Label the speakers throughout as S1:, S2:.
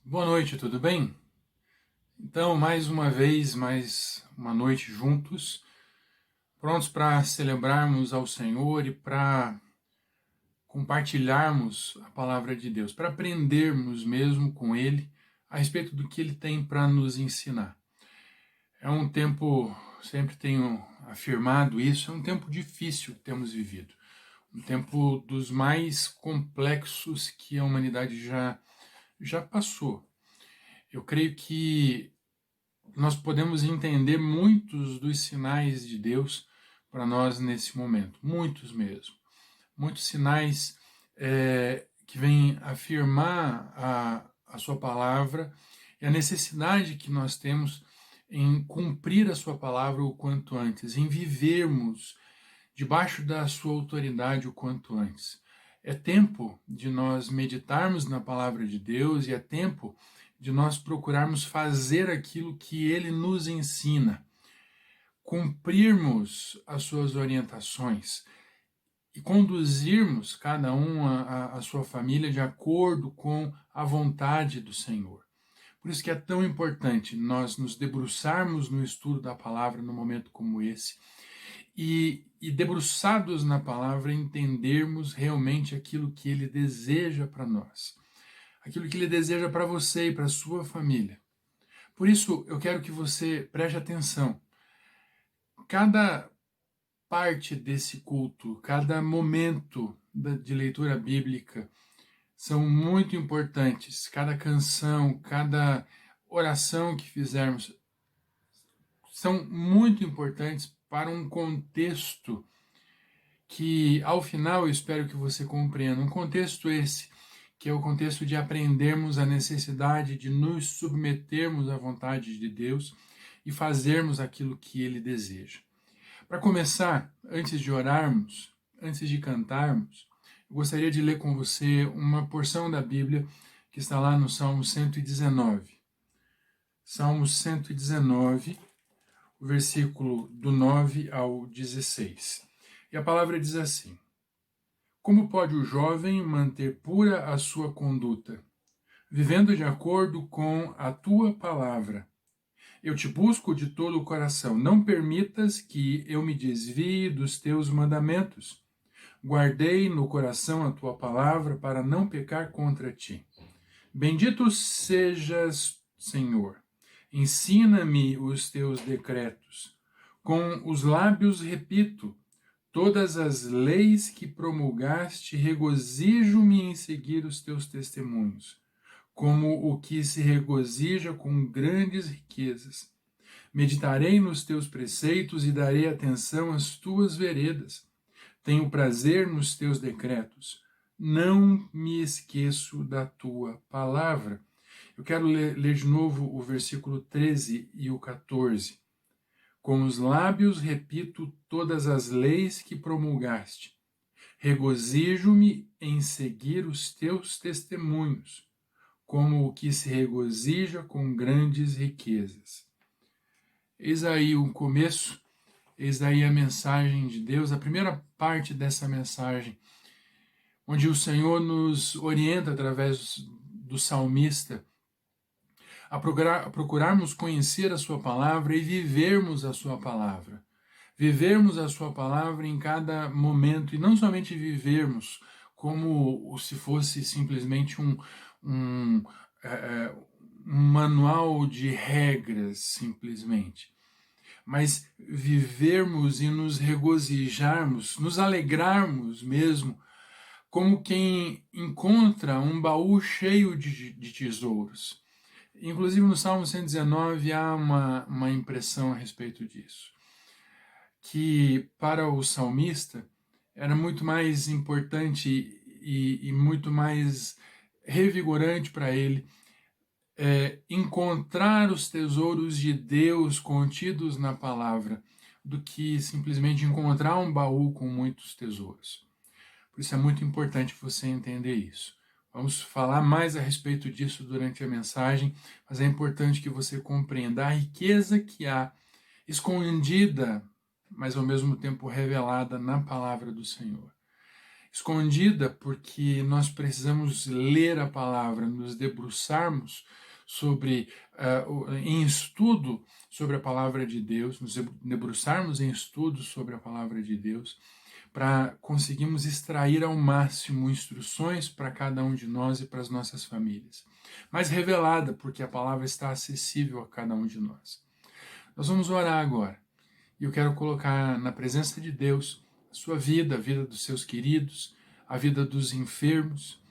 S1: Boa noite, tudo bem? Então, mais uma vez, mais uma noite juntos, prontos para celebrarmos ao Senhor e para compartilharmos a palavra de Deus, para aprendermos mesmo com Ele a respeito do que Ele tem para nos ensinar. É um tempo, sempre tenho afirmado isso, é um tempo difícil que temos vivido, um tempo dos mais complexos que a humanidade já passou. Eu creio que nós podemos entender muitos dos sinais de Deus para nós nesse momento, muitos mesmo. Muitos sinais que vêm afirmar a sua palavra e a necessidade que nós temos em cumprir a sua palavra o quanto antes, em vivermos debaixo da sua autoridade o quanto antes. É tempo de nós meditarmos na palavra de Deus e é tempo de nós procurarmos fazer aquilo que Ele nos ensina, cumprirmos as suas orientações e conduzirmos cada um a sua família de acordo com a vontade do Senhor. Por isso que é tão importante nós nos debruçarmos no estudo da palavra num momento como esse e debruçados na palavra entendermos realmente aquilo que Ele deseja para nós, aquilo que Ele deseja para você e para a sua família. Por isso, eu quero que você preste atenção. Cada parte desse culto, cada momento de leitura bíblica são muito importantes. Cada canção, cada oração que fizermos são muito importantes para um contexto que, ao final, eu espero que você compreenda. Um contexto esse que é o contexto de aprendermos a necessidade de nos submetermos à vontade de Deus e fazermos aquilo que Ele deseja. Para começar, antes de orarmos, antes de cantarmos, eu gostaria de ler com você uma porção da Bíblia que está lá no Salmo 119. Salmo 119, o versículo do 9 ao 16. E a palavra diz assim: Como pode o jovem manter pura a sua conduta, vivendo de acordo com a tua palavra? Eu te busco de todo o coração. Não permitas que eu me desvie dos teus mandamentos. Guardei no coração a tua palavra para não pecar contra ti. Bendito sejas, Senhor. Ensina-me os teus decretos. Com os lábios repito todas as leis que promulgaste, regozijo-me em seguir os teus testemunhos, como o que se regozija com grandes riquezas. Meditarei nos teus preceitos e darei atenção às tuas veredas. Tenho prazer nos teus decretos. Não me esqueço da tua palavra. Eu quero ler de novo o versículo 13 e o 14. Com os lábios repito todas as leis que promulgaste. Regozijo-me em seguir os teus testemunhos, como o que se regozija com grandes riquezas. Eis aí o começo, eis aí a mensagem de Deus, a primeira parte dessa mensagem, onde o Senhor nos orienta através do salmista a procurarmos conhecer a sua palavra e vivermos a sua palavra. Vivermos a sua palavra em cada momento, e não somente vivermos como se fosse simplesmente um, um manual de regras, simplesmente, mas vivermos e nos regozijarmos, nos alegrarmos mesmo, como quem encontra um baú cheio de tesouros. Inclusive no Salmo 119 há uma impressão a respeito disso, que para o salmista era muito mais importante e muito mais revigorante para ele encontrar os tesouros de Deus contidos na palavra, do que simplesmente encontrar um baú com muitos tesouros. Por isso é muito importante você entender isso. Vamos falar mais a respeito disso durante a mensagem, mas é importante que você compreenda a riqueza que há escondida, mas ao mesmo tempo revelada na palavra do Senhor. Escondida porque nós precisamos ler a palavra, nos debruçarmos em estudo sobre a palavra de Deus, nos debruçarmos em estudos sobre a palavra de Deus, para conseguirmos extrair ao máximo instruções para cada um de nós e para as nossas famílias. Mas revelada, porque a palavra está acessível a cada um de nós. Nós vamos orar agora. E eu quero colocar na presença de Deus a sua vida, a vida dos seus queridos, a vida dos enfermos.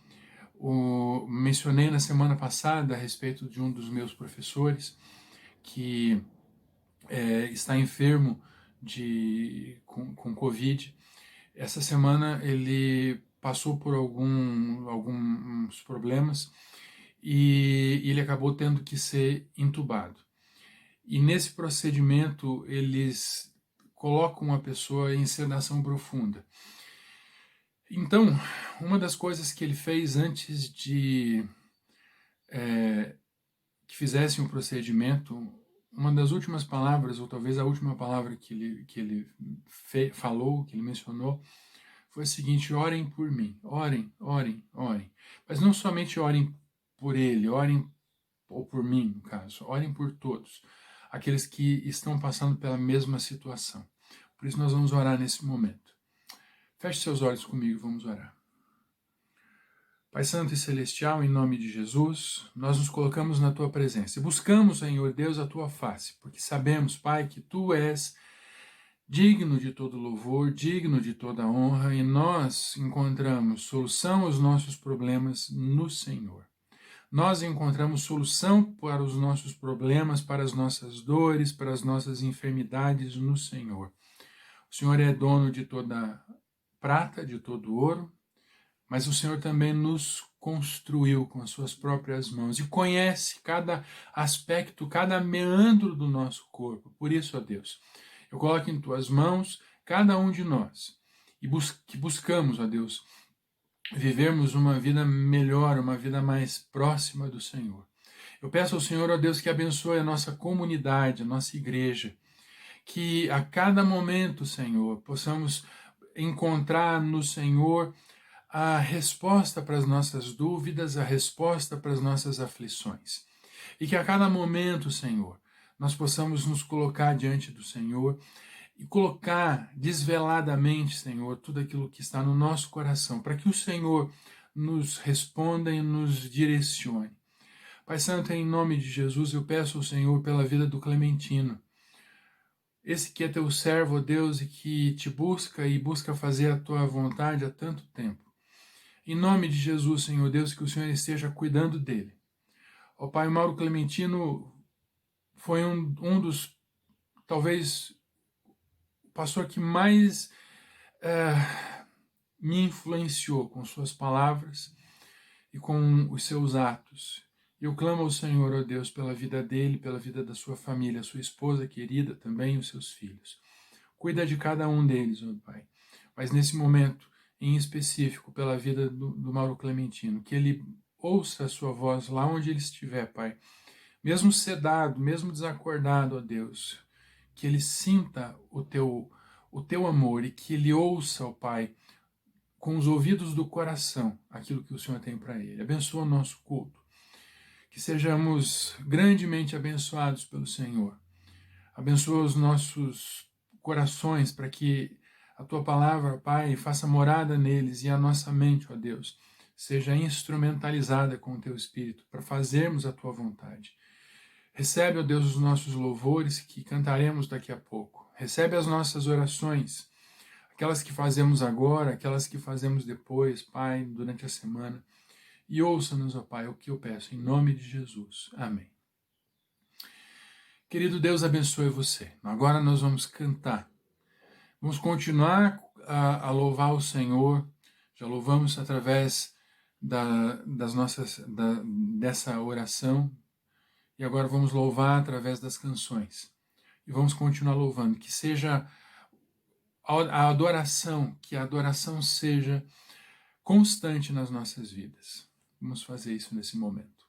S1: Mencionei na semana passada a respeito de um dos meus professores que está enfermo com Covid. Essa semana ele passou por alguns problemas e ele acabou tendo que ser entubado. E nesse procedimento eles colocam a pessoa em sedação profunda. Então, uma das coisas que ele fez antes de que fizessem o procedimento, uma das últimas palavras, ou talvez a última palavra que ele falou, que ele mencionou, foi a seguinte: orem por mim, orem, orem, orem. Mas não somente orem por ele, orem, ou por mim, no caso, orem por todos, aqueles que estão passando pela mesma situação. Por isso nós vamos orar nesse momento. Feche seus olhos comigo e vamos orar. Pai Santo e Celestial, em nome de Jesus, nós nos colocamos na Tua presença e buscamos, Senhor Deus, a Tua face, porque sabemos, Pai, que Tu és digno de todo louvor, digno de toda honra, e nós encontramos solução aos nossos problemas no Senhor. Nós encontramos solução para os nossos problemas, para as nossas dores, para as nossas enfermidades no Senhor. O Senhor é dono de toda prata, de todo ouro, mas o Senhor também nos construiu com as suas próprias mãos e conhece cada aspecto, cada meandro do nosso corpo. Por isso, ó Deus, eu coloco em Tuas mãos cada um de nós e que buscamos, ó Deus, vivermos uma vida melhor, uma vida mais próxima do Senhor. Eu peço ao Senhor, ó Deus, que abençoe a nossa comunidade, a nossa igreja, que a cada momento, Senhor, possamos encontrar no Senhor a resposta para as nossas dúvidas, a resposta para as nossas aflições. E que a cada momento, Senhor, nós possamos nos colocar diante do Senhor e colocar desveladamente, Senhor, tudo aquilo que está no nosso coração, para que o Senhor nos responda e nos direcione. Pai Santo, em nome de Jesus, eu peço ao Senhor pela vida do Clementino, esse que é Teu servo, ó Deus, e que Te busca e busca fazer a Tua vontade há tanto tempo. Em nome de Jesus, Senhor Deus, que o Senhor esteja cuidando dele. Ó Pai, Mauro Clementino foi um dos, talvez, o pastor que mais me influenciou com suas palavras e com os seus atos. Eu clamo ao Senhor, ó Deus, pela vida dele, pela vida da sua família, sua esposa querida também, os seus filhos. Cuida de cada um deles, ó Pai. Mas nesse momento, em específico, pela vida do Mauro Clementino, que ele ouça a sua voz lá onde ele estiver, Pai. Mesmo sedado, mesmo desacordado, ó Deus, que ele sinta o teu amor e que ele ouça, ó Pai, com os ouvidos do coração, aquilo que o Senhor tem para ele. Abençoa o nosso culto. Que sejamos grandemente abençoados pelo Senhor. Abençoa os nossos corações para que a Tua palavra, Pai, faça morada neles e a nossa mente, ó Deus, seja instrumentalizada com o Teu Espírito para fazermos a Tua vontade. Recebe, ó Deus, os nossos louvores que cantaremos daqui a pouco. Recebe as nossas orações, aquelas que fazemos agora, aquelas que fazemos depois, Pai, durante a semana. E ouça-nos, ó Pai, o que eu peço, em nome de Jesus. Amém. Querido Deus, abençoe você. Agora nós vamos cantar. Vamos continuar a louvar o Senhor. Já louvamos através dessa oração. E agora vamos louvar através das canções. E vamos continuar louvando. Que seja a adoração, que a adoração seja constante nas nossas vidas. Vamos fazer isso nesse momento.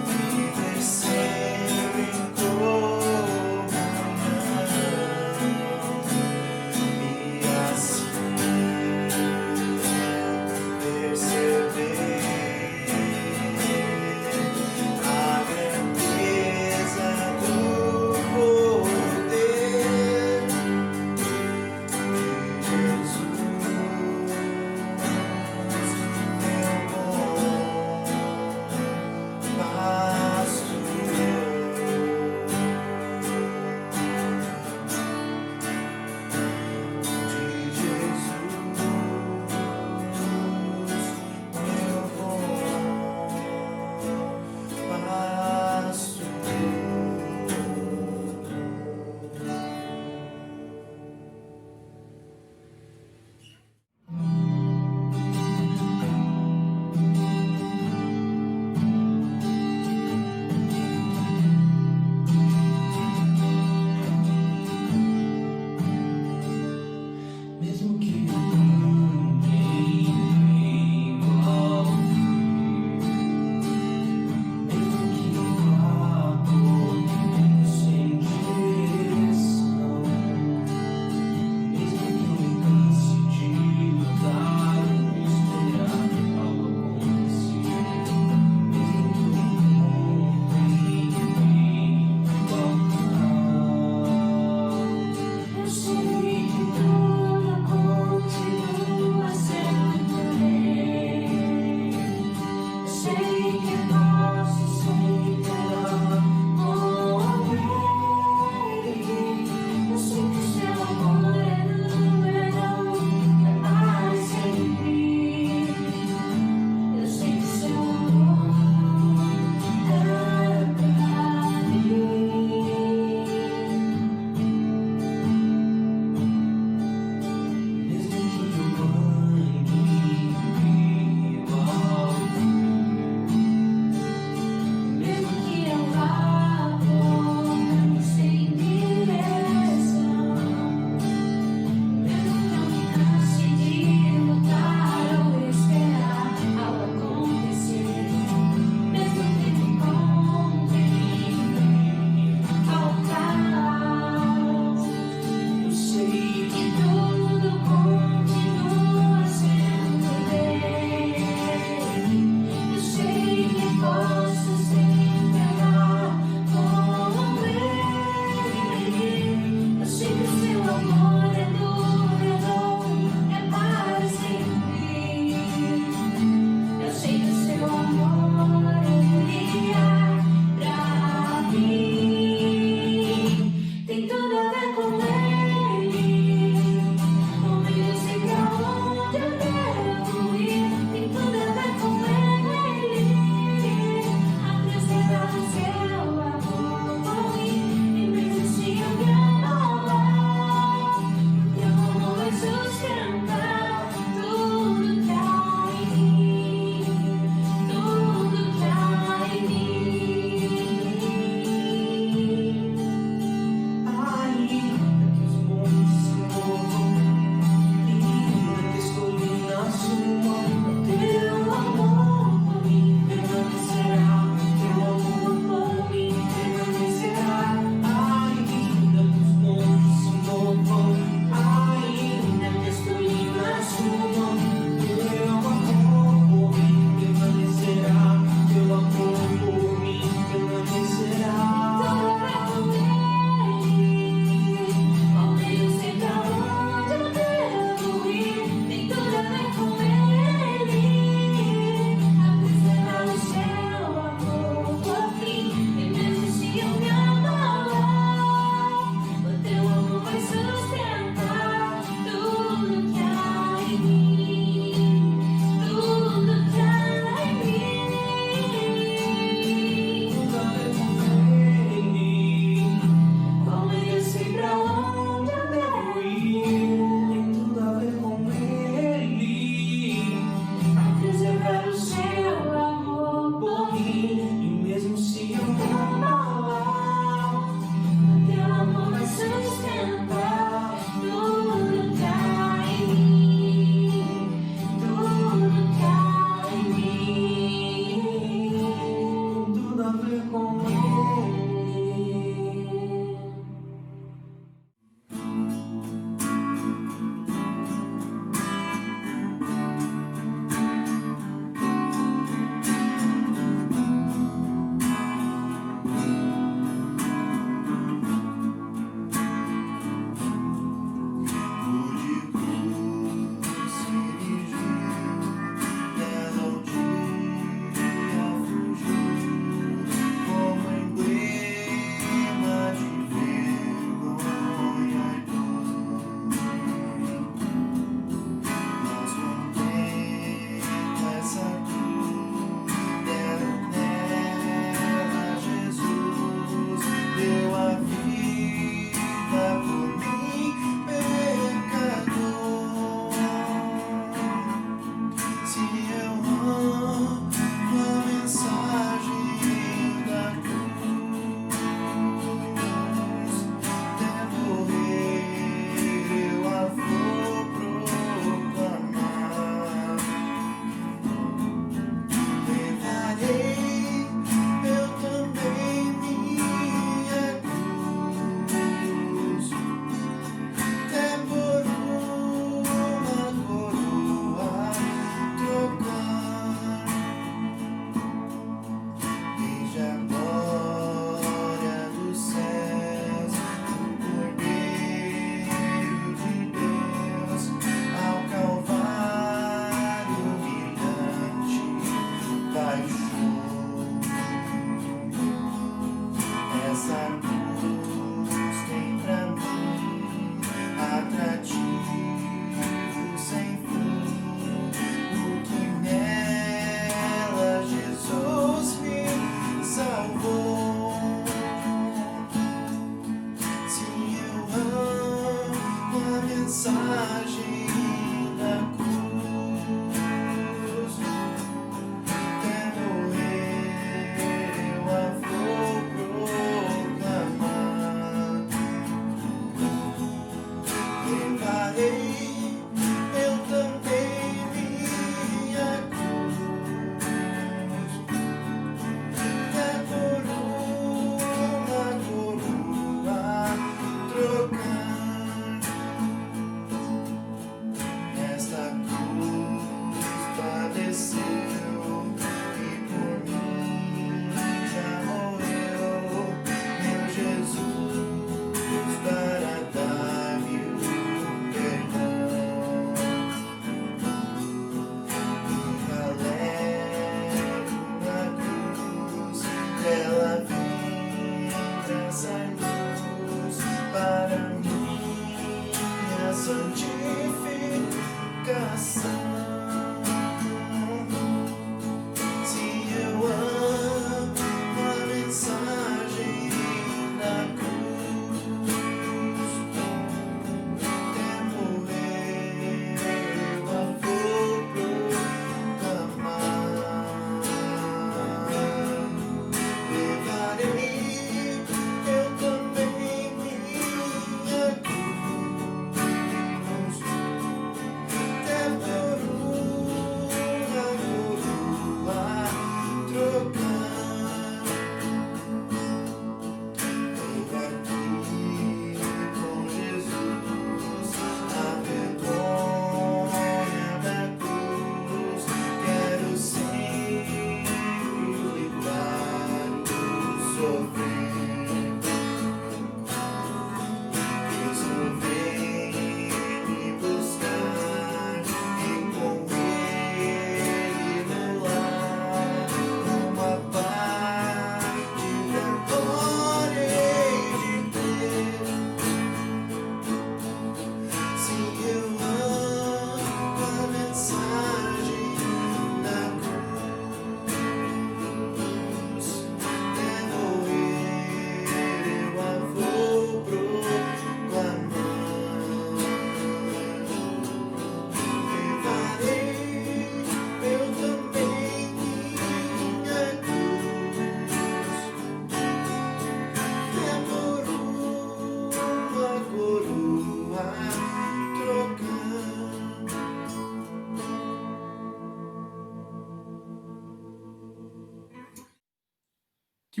S1: Que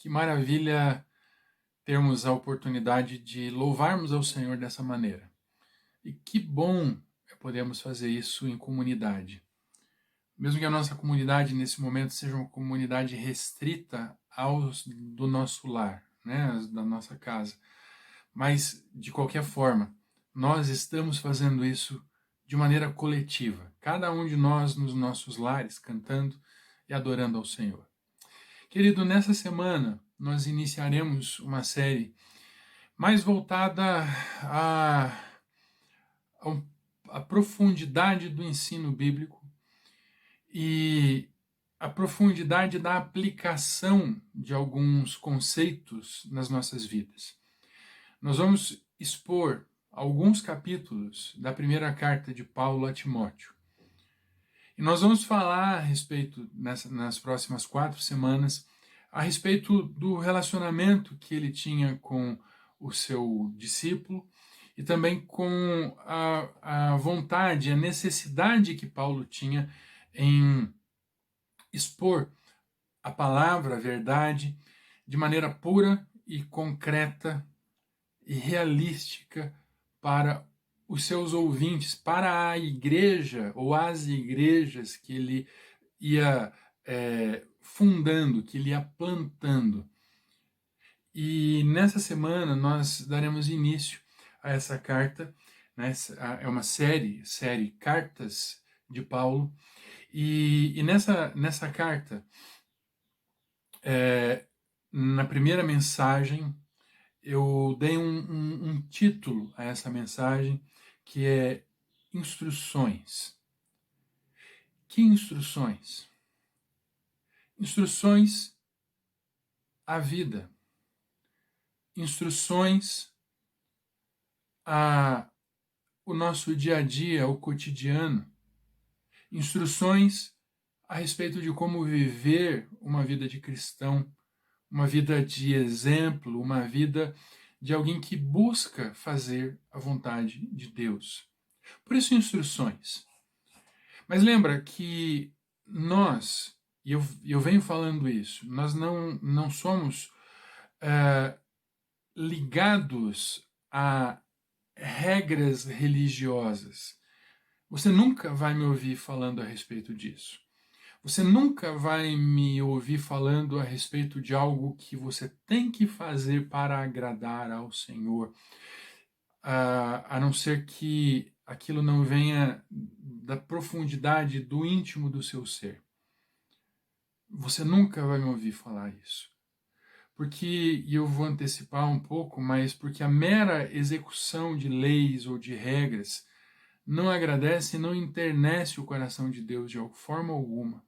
S1: que maravilha termos a oportunidade de louvarmos ao Senhor dessa maneira. E que bom é podermos fazer isso em comunidade. Mesmo que a nossa comunidade nesse momento seja uma comunidade restrita aos do nosso lar, né, da nossa casa. Mas, de qualquer forma, nós estamos fazendo isso de maneira coletiva. Cada um de nós nos nossos lares, cantando e adorando ao Senhor. Querido, nessa semana nós iniciaremos uma série mais voltada à, à profundidade do ensino bíblico e a profundidade da aplicação de alguns conceitos nas nossas vidas. Nós vamos expor alguns capítulos da primeira carta de Paulo a Timóteo. E nós vamos falar a respeito, nas próximas 4 semanas, a respeito do relacionamento que ele tinha com o seu discípulo e também com a vontade, a necessidade que Paulo tinha em expor a palavra, a verdade, de maneira pura e concreta e realística para os seus ouvintes, para a igreja ou as igrejas que ele ia fundando, que ele ia plantando. E nessa semana nós daremos início a essa carta, né? É uma série Cartas de Paulo, e nessa carta, na primeira mensagem, eu dei um título a essa mensagem, que é Instruções. Que instruções? Instruções à vida. Instruções ao nosso dia a dia, ao cotidiano. Instruções a respeito de como viver uma vida de cristão, uma vida de exemplo, uma vida de alguém que busca fazer a vontade de Deus. Por isso, instruções. Mas lembra que nós, e eu venho falando isso, nós não somos ligados a regras religiosas. Você nunca vai me ouvir falando a respeito disso. Você nunca vai me ouvir falando a respeito de algo que você tem que fazer para agradar ao Senhor, a não ser que aquilo não venha da profundidade do íntimo do seu ser. Você nunca vai me ouvir falar isso. Porque, e eu vou antecipar um pouco, mas porque a mera execução de leis ou de regras não agradece e não enternece o coração de Deus de forma alguma.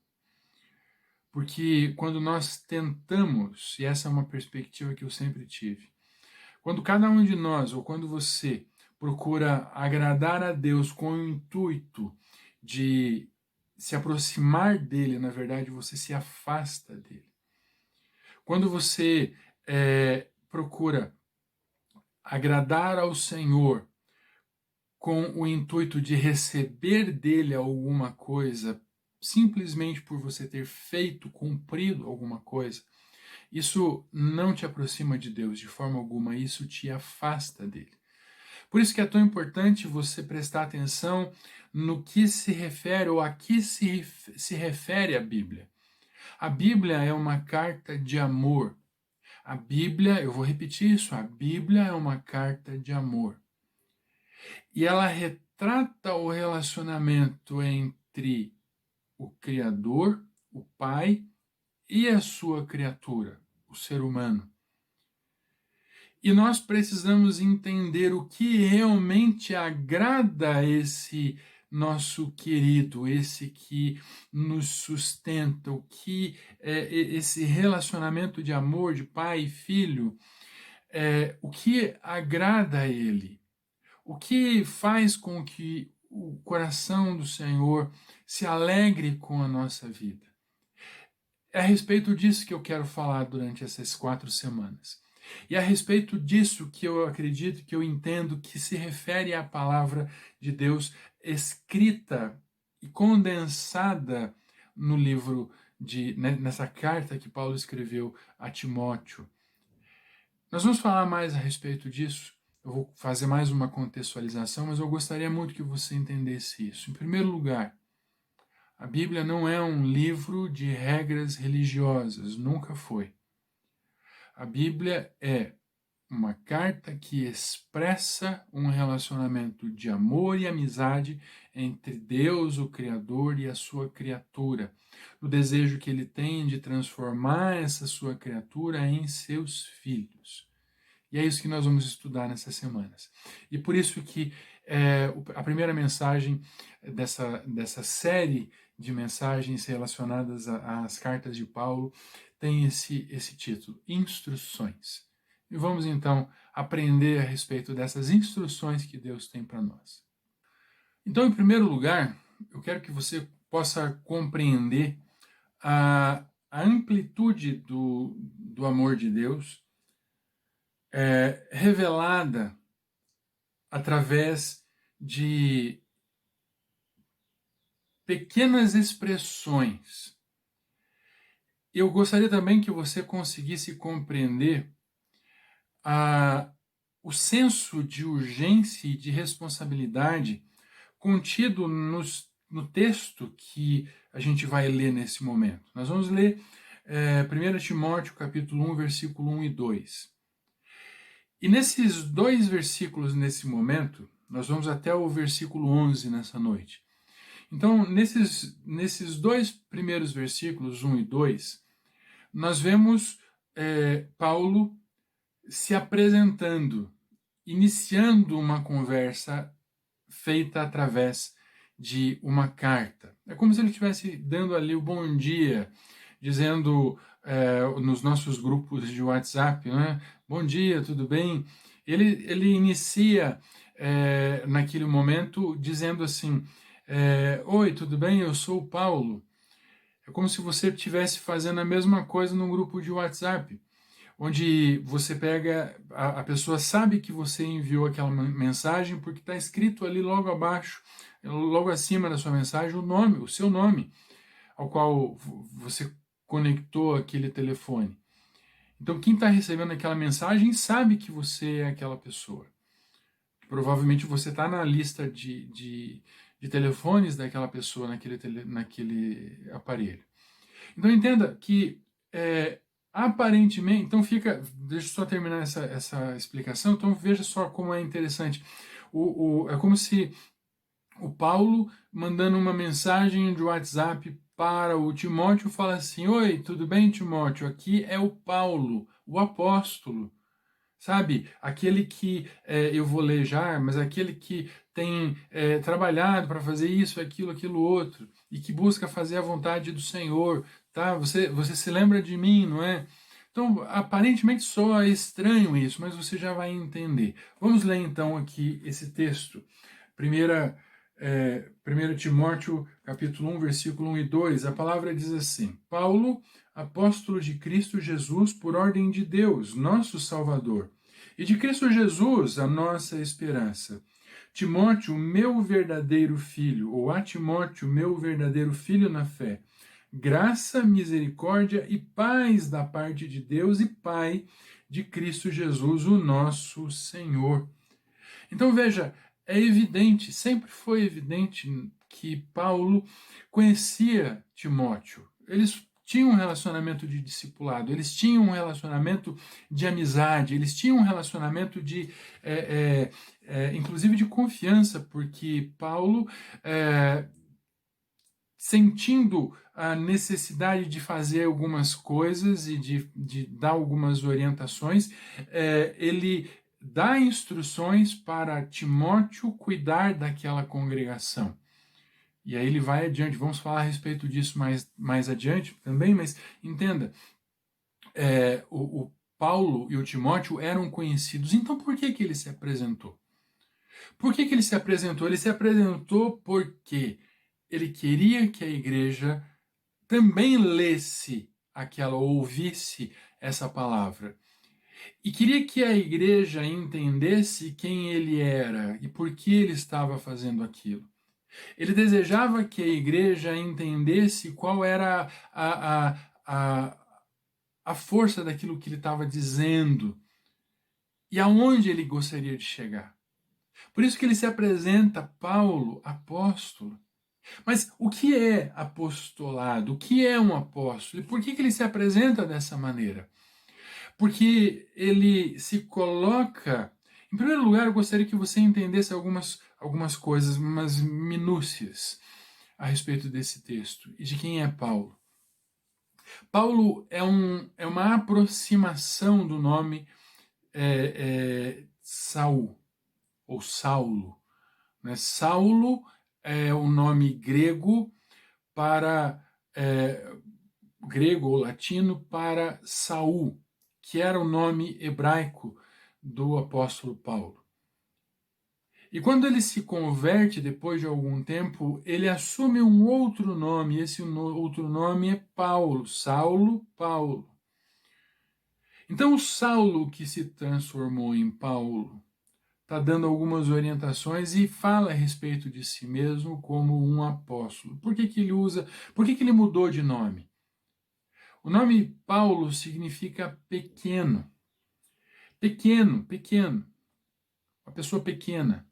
S1: Porque quando nós tentamos, e essa é uma perspectiva que eu sempre tive, quando cada um de nós, ou quando você procura agradar a Deus com o intuito de se aproximar dele, na verdade você se afasta dele. Quando você procura agradar ao Senhor com o intuito de receber dele alguma coisa, simplesmente por você ter feito, cumprido alguma coisa, isso não te aproxima de Deus de forma alguma, isso te afasta dele. Por isso que é tão importante você prestar atenção no que se refere ou a que se refere a Bíblia. A Bíblia é uma carta de amor. A Bíblia, eu vou repetir isso, a Bíblia é uma carta de amor. E ela retrata o relacionamento entre o Criador, o Pai, e a sua criatura, o ser humano. E nós precisamos entender o que realmente agrada a esse nosso querido, esse que nos sustenta, o que esse relacionamento de amor de pai e filho, o que agrada a ele, o que faz com que o coração do Senhor se alegre com a nossa vida. É a respeito disso que eu quero falar durante essas 4 semanas. E a respeito disso que eu acredito, que eu entendo, que se refere à palavra de Deus escrita e condensada no livro nessa carta que Paulo escreveu a Timóteo. Nós vamos falar mais a respeito disso. Eu vou fazer mais uma contextualização, mas eu gostaria muito que você entendesse isso. Em primeiro lugar, a Bíblia não é um livro de regras religiosas, nunca foi. A Bíblia é uma carta que expressa um relacionamento de amor e amizade entre Deus, o Criador, e a sua criatura. O desejo que ele tem de transformar essa sua criatura em seus filhos. E é isso que nós vamos estudar nessas semanas. E por isso que a primeira mensagem dessa série de mensagens relacionadas às cartas de Paulo tem esse título, Instruções. E vamos então aprender a respeito dessas instruções que Deus tem para nós. Então, em primeiro lugar, eu quero que você possa compreender a amplitude do amor de Deus revelada através de pequenas expressões. Eu gostaria também que você conseguisse compreender o senso de urgência e de responsabilidade contido no texto que a gente vai ler nesse momento. Nós vamos ler 1 Timóteo capítulo 1, versículo 1 e 2. E nesses dois versículos nesse momento, nós vamos até o versículo 11 nessa noite. Então, nesses dois primeiros versículos, 1 e 2, nós vemos Paulo se apresentando, iniciando uma conversa feita através de uma carta. É como se ele estivesse dando ali o bom dia, dizendo nos nossos grupos de WhatsApp, né? Bom dia, tudo bem? Ele inicia naquele momento dizendo assim, oi, tudo bem? Eu sou o Paulo. É como se você estivesse fazendo a mesma coisa num grupo de WhatsApp, onde você pega, a pessoa sabe que você enviou aquela mensagem porque está escrito ali logo abaixo, logo acima da sua mensagem, o seu nome, ao qual você conectou aquele telefone. Então, quem está recebendo aquela mensagem sabe que você é aquela pessoa. Provavelmente você está na lista de telefones daquela pessoa naquele aparelho. Então, entenda que aparentemente, então deixa eu só terminar essa explicação, então veja só como é interessante. É como se o Paulo, mandando uma mensagem de WhatsApp para o Timóteo, fala assim, oi, tudo bem, Timóteo? Aqui é o Paulo, o apóstolo, sabe? Aquele que, eu vou ler já, mas aquele que tem trabalhado para fazer isso, aquilo outro, e que busca fazer a vontade do Senhor, tá? Você se lembra de mim, não é? Então, aparentemente soa estranho isso, mas você já vai entender. Vamos ler então aqui esse texto. 1 Timóteo, capítulo 1, versículo 1 e 2, a palavra diz assim, Paulo, apóstolo de Cristo Jesus, por ordem de Deus, nosso Salvador, e de Cristo Jesus, a nossa esperança. Timóteo, meu verdadeiro filho, ou a Timóteo, meu verdadeiro filho na fé, graça, misericórdia e paz da parte de Deus e Pai de Cristo Jesus, o nosso Senhor. Então veja, é evidente, sempre foi evidente que Paulo conhecia Timóteo. Eles tinham um relacionamento de discipulado, eles tinham um relacionamento de amizade, eles tinham um relacionamento inclusive de confiança, porque Paulo, sentindo a necessidade de fazer algumas coisas e de dar algumas orientações, ele dá instruções para Timóteo cuidar daquela congregação. E aí ele vai adiante, vamos falar a respeito disso mais adiante também, mas entenda, o Paulo e o Timóteo eram conhecidos, então por que ele se apresentou? Por que ele se apresentou? Ele se apresentou porque ele queria que a igreja também lesse ouvisse essa palavra. E queria que a igreja entendesse quem ele era e por que ele estava fazendo aquilo. Ele desejava que a igreja entendesse qual era a força daquilo que ele estava dizendo e aonde ele gostaria de chegar. Por isso que ele se apresenta, Paulo, apóstolo. Mas o que é apostolado? O que é um apóstolo? E por que ele se apresenta dessa maneira? Porque ele se coloca. Em primeiro lugar, eu gostaria que você entendesse algumas coisas, umas minúcias a respeito desse texto e de quem é Paulo. Paulo é uma aproximação do nome Saul, ou Saulo. Né? Saulo é o nome grego para grego ou latino para Saul, que era o nome hebraico do apóstolo Paulo. E quando ele se converte depois de algum tempo, ele assume um outro nome, esse outro nome é Paulo, Saulo, Paulo. Então o Saulo que se transformou em Paulo está dando algumas orientações e fala a respeito de si mesmo como um apóstolo. Por que ele mudou de nome? O nome Paulo significa pequeno. Pequeno, pequeno. Uma pessoa pequena.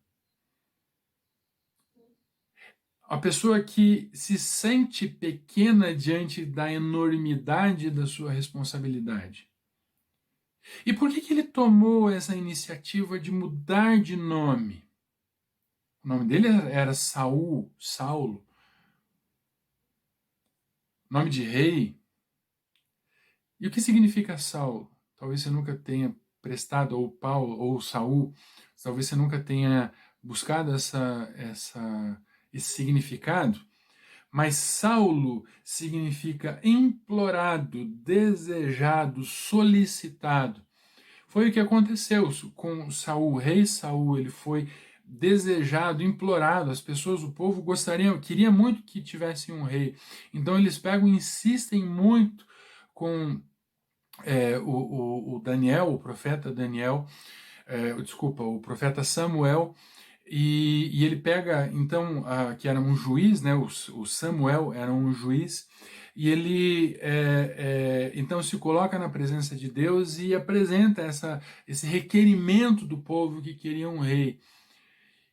S1: A pessoa que se sente pequena diante da enormidade da sua responsabilidade. E por que ele tomou essa iniciativa de mudar de nome? O nome dele era Saul, Saulo. Nome de rei. E o que significa Saulo? Talvez você nunca tenha prestado, ou Paulo, ou Saul, talvez você nunca tenha buscado esse significado. Mas Saulo significa implorado, desejado, solicitado. Foi o que aconteceu com Saul, o rei Saul. Ele foi desejado, implorado. As pessoas, o povo queria muito que tivesse um rei. Então eles pegam e insistem muito com o Daniel, o profeta Daniel, o profeta Samuel. E ele pega, então, que era um juiz, né? O Samuel era um juiz, e ele então se coloca na presença de Deus e apresenta esse requerimento do povo que queria um rei.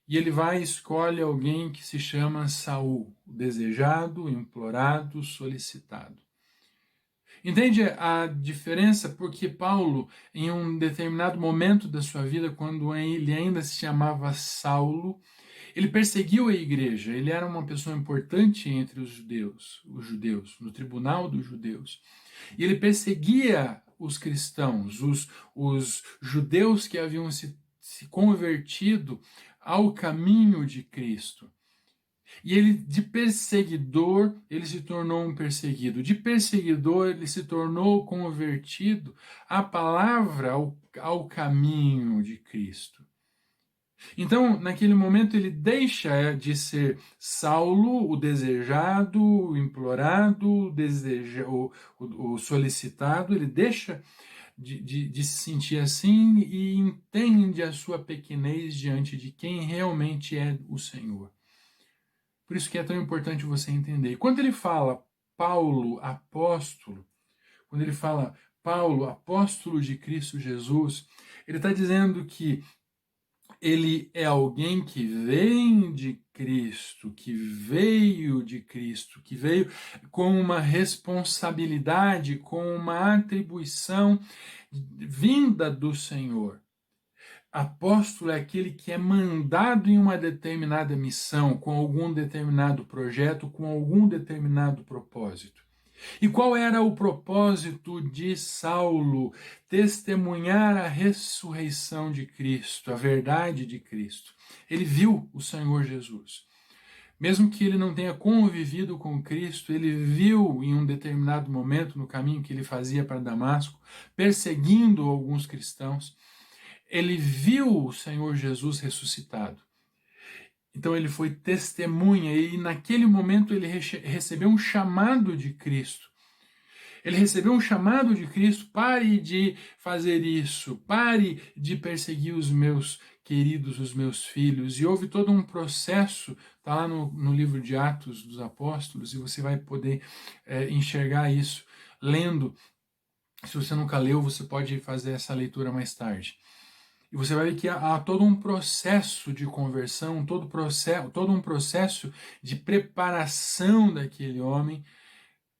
S1: E ele vai e escolhe alguém que se chama Saul, desejado, implorado, solicitado. Entende a diferença? Porque Paulo, em um determinado momento da sua vida, quando ele ainda se chamava Saulo, ele perseguiu a igreja. Ele era uma pessoa importante entre os judeus, no tribunal dos judeus. E ele perseguia os cristãos, os judeus que haviam se convertido ao caminho de Cristo. E ele, de perseguidor, ele se tornou um perseguido. De perseguidor, ele se tornou convertido à palavra, ao caminho de Cristo. Então, naquele momento, ele deixa de ser Saulo, o desejado, o implorado, o solicitado. Ele deixa de se sentir assim e entende a sua pequenez diante de quem realmente é o Senhor. Por isso que é tão importante você entender. E quando ele fala Paulo, apóstolo, quando ele fala Paulo, apóstolo de Cristo Jesus, ele está dizendo que ele é alguém que vem de Cristo, que veio de Cristo, que veio com uma responsabilidade, com uma atribuição vinda do Senhor. Apóstolo é aquele que é mandado em uma determinada missão, com algum determinado projeto, com algum determinado propósito. E qual era o propósito de Saulo? Testemunhar a ressurreição de Cristo, a verdade de Cristo. Ele viu o Senhor Jesus. Mesmo que ele não tenha convivido com Cristo, ele viu em um determinado momento, no caminho que ele fazia para Damasco, perseguindo alguns cristãos, ele viu o Senhor Jesus ressuscitado. Então ele foi testemunha e naquele momento ele recebeu um chamado de Cristo. Ele recebeu um chamado de Cristo: pare de fazer isso, pare de perseguir os meus queridos, os meus filhos. E houve todo um processo, Está lá no livro de Atos dos Apóstolos, e você vai poder enxergar isso lendo. Se você nunca leu, você pode fazer essa leitura mais tarde. E você vai ver que há todo um processo de conversão, todo um processo de preparação daquele homem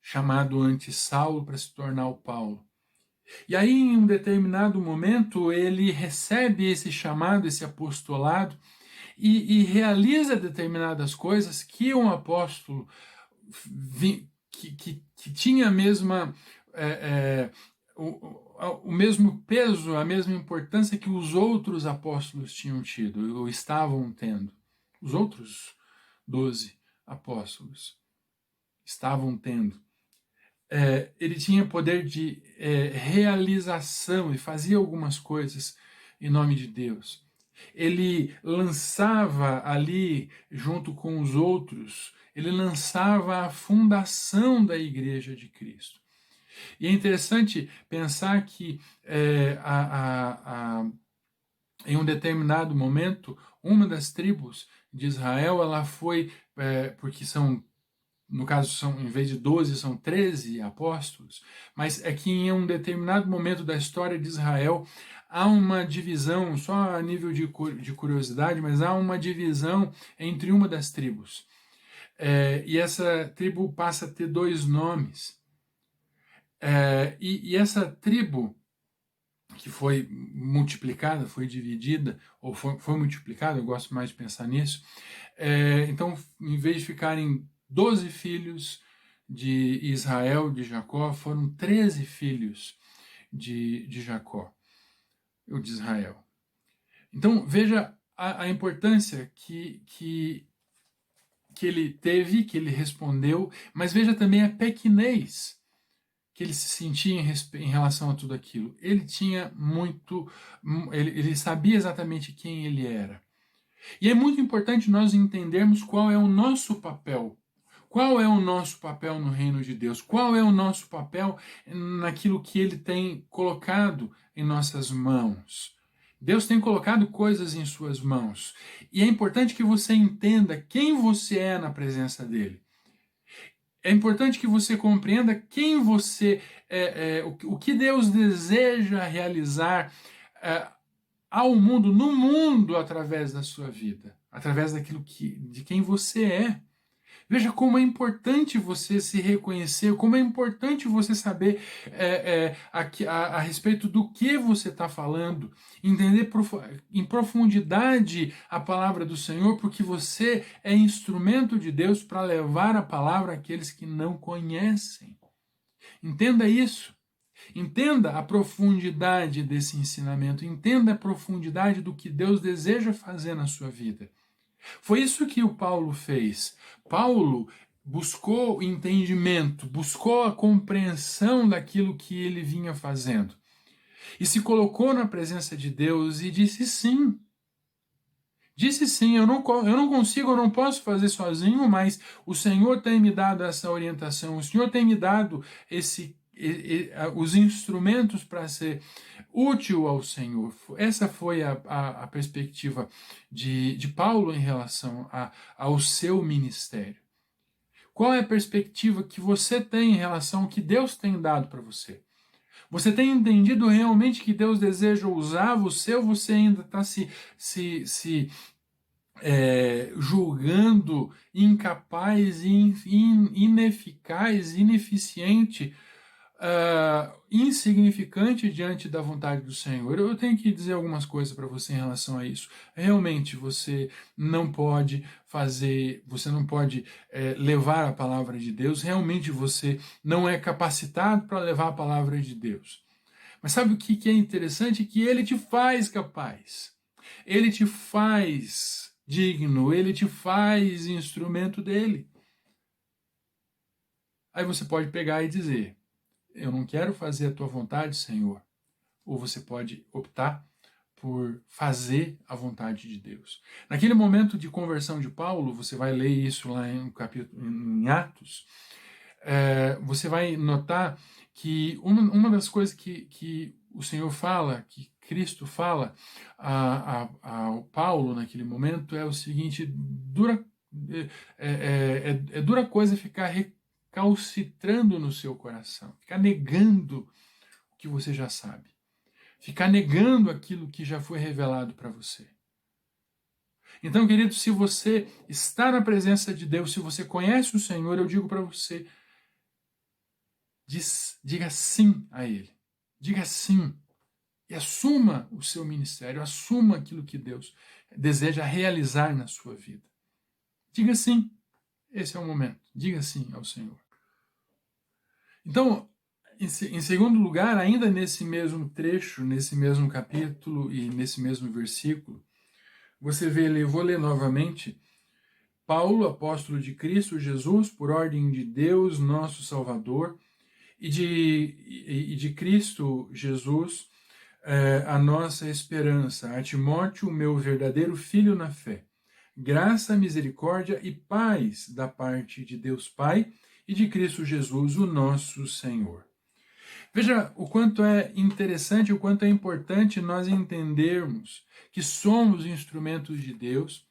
S1: chamado antes Saulo para se tornar o Paulo. E aí, em um determinado momento, ele recebe esse chamado, esse apostolado, e realiza determinadas coisas que um apóstolo que tinha a mesma o mesmo peso, a mesma importância que os outros apóstolos tinham tido, ou estavam tendo. Os outros 12 apóstolos estavam tendo. Ele tinha poder de realização e fazia algumas coisas em nome de Deus. Ele lançava ali, junto com os outros, ele lançava a fundação da Igreja de Cristo. E é interessante pensar que em um determinado momento, uma das tribos de Israel, ela foi, porque são, no caso, em vez de 12, são 13 apóstolos, mas é que em um determinado momento da história de Israel, há uma divisão, só a nível de curiosidade, mas há uma divisão entre uma das tribos. E essa tribo passa a ter 2 nomes. E essa tribo que foi multiplicada, foi dividida, ou foi multiplicada, eu gosto mais de pensar nisso. Então, em vez de ficarem 12 filhos de Israel, de Jacó, foram 13 filhos de Jacó, ou de Israel. Então, veja a importância que ele teve, que ele respondeu, mas veja também a pequenez que ele se sentia em relação a tudo aquilo. Ele tinha ele sabia exatamente quem ele era. E é muito importante nós entendermos qual é o nosso papel. Qual é o nosso papel no reino de Deus? Qual é o nosso papel naquilo que ele tem colocado em nossas mãos? Deus tem colocado coisas em suas mãos. E é importante que você entenda quem você é na presença dele. É importante que você compreenda quem você o que Deus deseja realizar ao mundo, no mundo, através da sua vida, através de quem você é. Veja como é importante você se reconhecer, como é importante você saber a respeito do que você está falando, entender em profundidade a palavra do Senhor, porque você é instrumento de Deus para levar a palavra àqueles que não conhecem. Entenda isso. Entenda a profundidade desse ensinamento, entenda a profundidade do que Deus deseja fazer na sua vida. Foi isso que o Paulo fez. Paulo buscou entendimento, buscou a compreensão daquilo que ele vinha fazendo. E se colocou na presença de Deus e disse sim. Disse sim, eu não consigo, eu não posso fazer sozinho, mas o Senhor tem me dado essa orientação, o Senhor tem me dado os instrumentos para ser útil ao Senhor. Essa foi a perspectiva de Paulo em relação ao seu ministério. Qual é a perspectiva que você tem em relação ao que Deus tem dado para você? Você tem entendido realmente que Deus deseja usar você, ou você ainda está se julgando incapaz, ineficaz, ineficiente, insignificante diante da vontade do Senhor? Eu tenho que dizer algumas coisas para você em relação a isso. Realmente você não pode levar a palavra de Deus, realmente você não é capacitado para levar a palavra de Deus. Mas sabe o que é interessante? Que ele te faz capaz, ele te faz digno, ele te faz instrumento dele. Aí você pode pegar e dizer: eu não quero fazer a tua vontade, Senhor. Ou você pode optar por fazer a vontade de Deus. Naquele momento de conversão de Paulo, você vai ler isso lá em Atos, você vai notar que uma das coisas que o Senhor fala, que Cristo fala ao Paulo naquele momento, é o seguinte: dura É dura coisa ficar recalcitrando no seu coração, ficar negando o que você já sabe, ficar negando aquilo que já foi revelado para você. Então, querido, se você está na presença de Deus, se você conhece o Senhor, eu digo para você, diga sim a Ele. Diga sim. E assuma o seu ministério, assuma aquilo que Deus deseja realizar na sua vida. Diga sim. Esse é o momento. Diga sim ao Senhor. Então, em segundo lugar, ainda nesse mesmo trecho, nesse mesmo capítulo e nesse mesmo versículo, você vê, eu vou ler novamente, Paulo, apóstolo de Cristo Jesus, por ordem de Deus, nosso Salvador, e de Cristo Jesus, a nossa esperança, a Timóteo, meu verdadeiro filho na fé. Graça, misericórdia e paz da parte de Deus Pai e de Cristo Jesus, o nosso Senhor. Veja o quanto é interessante, o quanto é importante nós entendermos que somos instrumentos de Deus,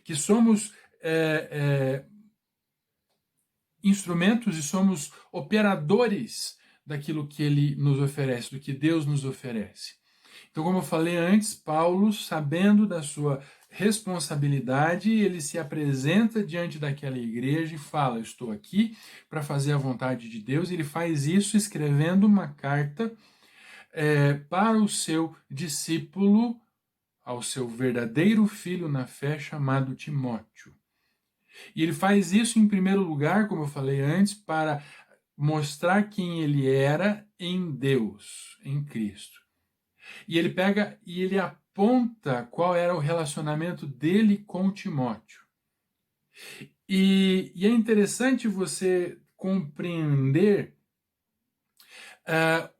S1: que somos instrumentos e somos operadores daquilo que Ele nos oferece, do que Deus nos oferece. Então, como eu falei antes, Paulo, sabendo da sua responsabilidade, ele se apresenta diante daquela igreja e fala: eu estou aqui para fazer a vontade de Deus. E ele faz isso escrevendo uma carta para o seu discípulo, ao seu verdadeiro filho na fé, chamado Timóteo. E ele faz isso, em primeiro lugar, como eu falei antes, para mostrar quem ele era em Deus, em Cristo. E ele pega e ele aponta qual era o relacionamento dele com Timóteo. E é interessante você compreender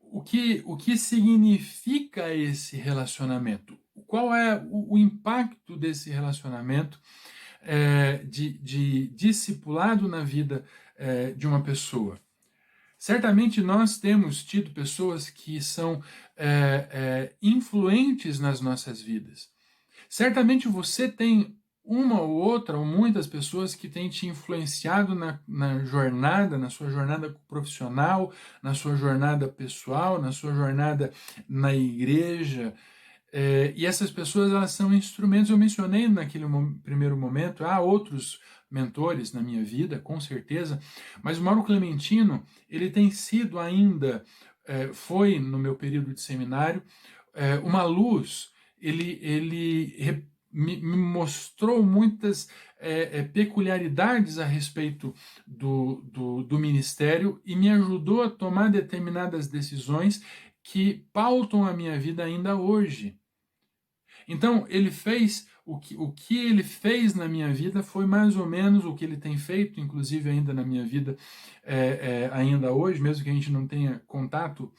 S1: o que significa esse relacionamento. Qual é o impacto desse relacionamento de discipulado na vida de uma pessoa. Certamente nós temos tido pessoas que são influentes nas nossas vidas. Certamente você tem uma ou outra, ou muitas pessoas que têm te influenciado na jornada, na sua jornada profissional, na sua jornada pessoal, na sua jornada na igreja. E essas pessoas, elas são instrumentos. Eu mencionei naquele primeiro momento, há outros mentores na minha vida, com certeza, mas o Mauro Clementino, ele tem sido ainda, foi no meu período de seminário, uma luz. Ele me mostrou muitas peculiaridades a respeito do ministério e me ajudou a tomar determinadas decisões que pautam a minha vida ainda hoje. Então, ele fez o que ele fez na minha vida foi mais ou menos o que ele tem feito, inclusive ainda na minha vida, ainda hoje, mesmo que a gente não tenha contato,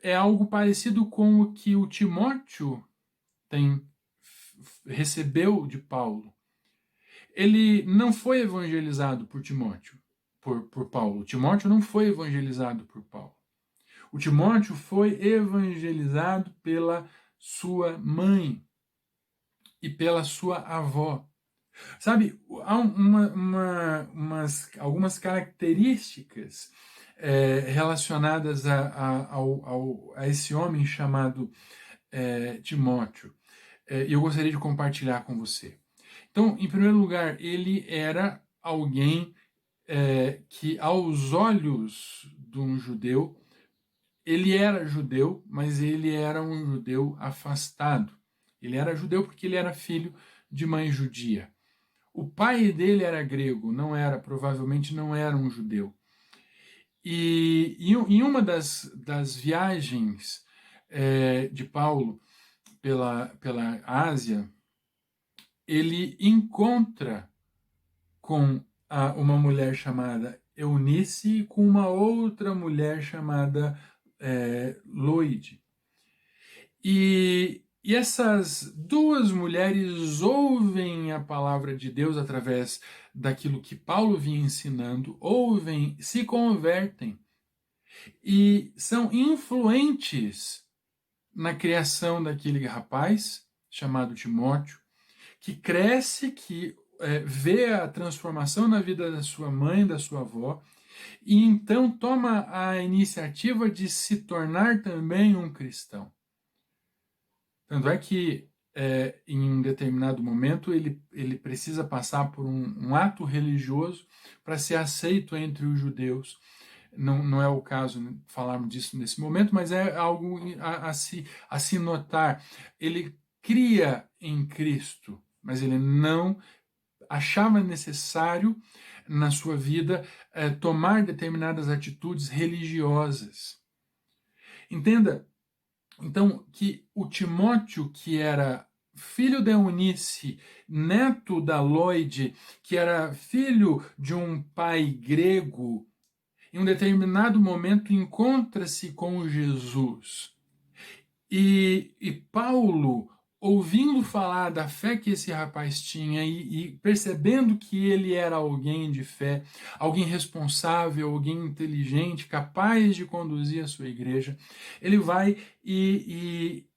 S1: é algo parecido com o que o Timóteo recebeu de Paulo. Ele não foi evangelizado por Timóteo, por Paulo. Timóteo não foi evangelizado por Paulo. O Timóteo foi evangelizado pela sua mãe e pela sua avó. Sabe, há algumas características relacionadas a esse homem chamado Timóteo. E eu gostaria de compartilhar com você. Então, em primeiro lugar, ele era alguém que, aos olhos de um judeu, ele era judeu, mas ele era um judeu afastado. Ele era judeu porque ele era filho de mãe judia. O pai dele era grego, provavelmente não era um judeu. E em uma das viagens de Paulo pela Ásia, ele encontra com uma mulher chamada Eunice e com uma outra mulher chamada Loide. E essas duas mulheres ouvem a palavra de Deus através daquilo que Paulo vinha ensinando, ouvem, se convertem e são influentes na criação daquele rapaz chamado Timóteo, que cresce, que vê a transformação na vida da sua mãe, da sua avó, e então toma a iniciativa de se tornar também um cristão. Tanto é que em um determinado momento ele precisa passar por um ato religioso para ser aceito entre os judeus. Não é o caso falarmos disso nesse momento, mas é algo a se notar. Ele cria em Cristo, mas ele não achava necessário na sua vida tomar determinadas atitudes religiosas. Entenda, então, que o Timóteo, que era filho da Eunice, neto da Lóide, que era filho de um pai grego, em um determinado momento encontra-se com Jesus. E Paulo, ouvindo falar da fé que esse rapaz tinha e percebendo que ele era alguém de fé, alguém responsável, alguém inteligente, capaz de conduzir a sua igreja, ele vai e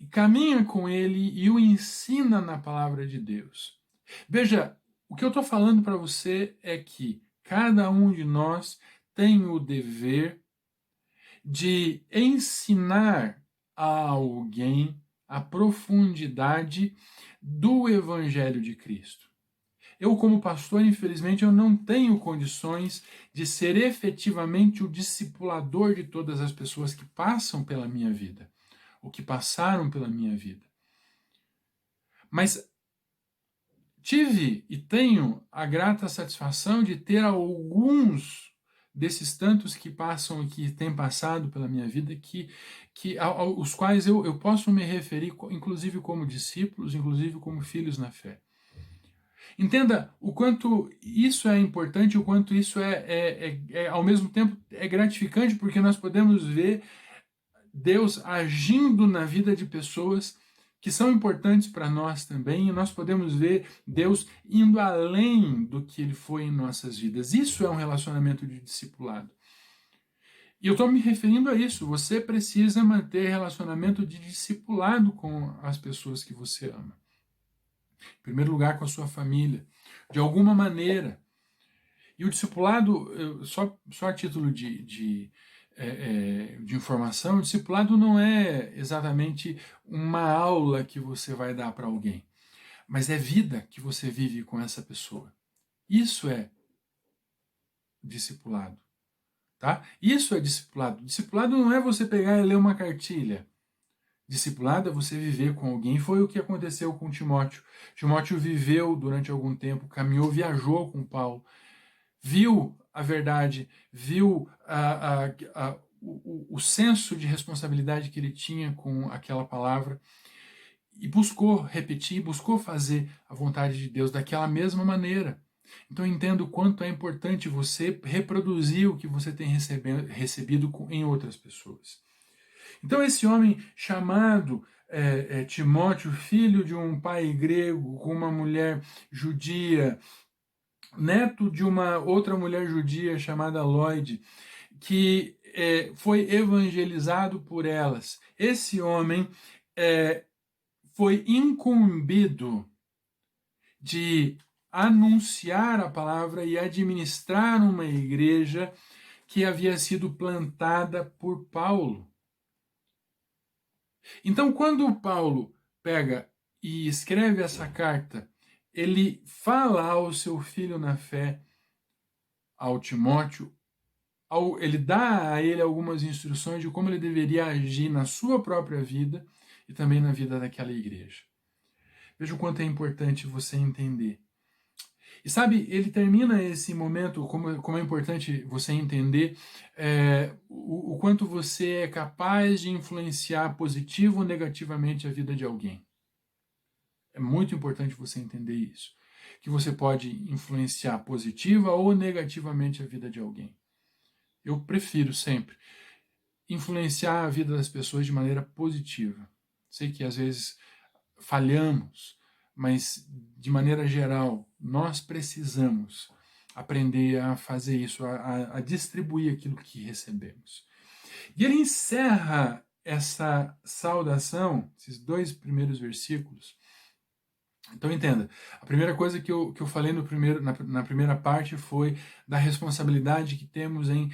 S1: caminha com ele e o ensina na palavra de Deus. Veja, o que eu estou falando para você é que cada um de nós tem o dever de ensinar a alguém a profundidade do Evangelho de Cristo. Eu, como pastor, infelizmente, eu não tenho condições de ser efetivamente o discipulador de todas as pessoas que passam pela minha vida, ou que passaram pela minha vida. Mas tive e tenho a grata satisfação de ter alguns desses tantos que passam e que têm passado pela minha vida, aos quais eu posso me referir, inclusive como discípulos, inclusive como filhos na fé. Entenda o quanto isso é importante, o quanto isso ao mesmo tempo é gratificante, porque nós podemos ver Deus agindo na vida de pessoas que são importantes para nós também, e nós podemos ver Deus indo além do que Ele foi em nossas vidas. Isso é um relacionamento de discipulado. E eu estou me referindo a isso. Você precisa manter relacionamento de discipulado com as pessoas que você ama. Em primeiro lugar, com a sua família. De alguma maneira. E o discipulado, só a título de informação, o discipulado não é exatamente uma aula que você vai dar para alguém, mas é vida que você vive com essa pessoa. Isso é discipulado. Tá? Isso é discipulado. Discipulado não é você pegar e ler uma cartilha. Discipulado é você viver com alguém. Foi o que aconteceu com Timóteo. Timóteo viveu durante algum tempo, caminhou, viajou com Paulo, viu a verdade, viu o senso de responsabilidade que ele tinha com aquela palavra e buscou repetir, buscou fazer a vontade de Deus daquela mesma maneira. Então entendo o quanto é importante você reproduzir o que você tem recebido em outras pessoas. Então esse homem chamado Timóteo, filho de um pai grego com uma mulher judia, neto de uma outra mulher judia chamada Lóide, que foi evangelizado por elas. Esse homem foi incumbido de anunciar a palavra e administrar uma igreja que havia sido plantada por Paulo. Então, quando Paulo pega e escreve essa carta, ele fala ao seu filho na fé, ao Timóteo, ele dá a ele algumas instruções de como ele deveria agir na sua própria vida e também na vida daquela igreja. Veja o quanto é importante você entender. E sabe, ele termina esse momento, como é importante você entender o quanto você é capaz de influenciar positivo ou negativamente a vida de alguém. É muito importante você entender isso. Que você pode influenciar positiva ou negativamente a vida de alguém. Eu prefiro sempre influenciar a vida das pessoas de maneira positiva. Sei que às vezes falhamos, mas de maneira geral, nós precisamos aprender a fazer isso, a distribuir aquilo que recebemos. E ele encerra essa saudação, esses 2 primeiros versículos, Então entenda, a primeira coisa que eu falei na primeira parte foi da responsabilidade que temos em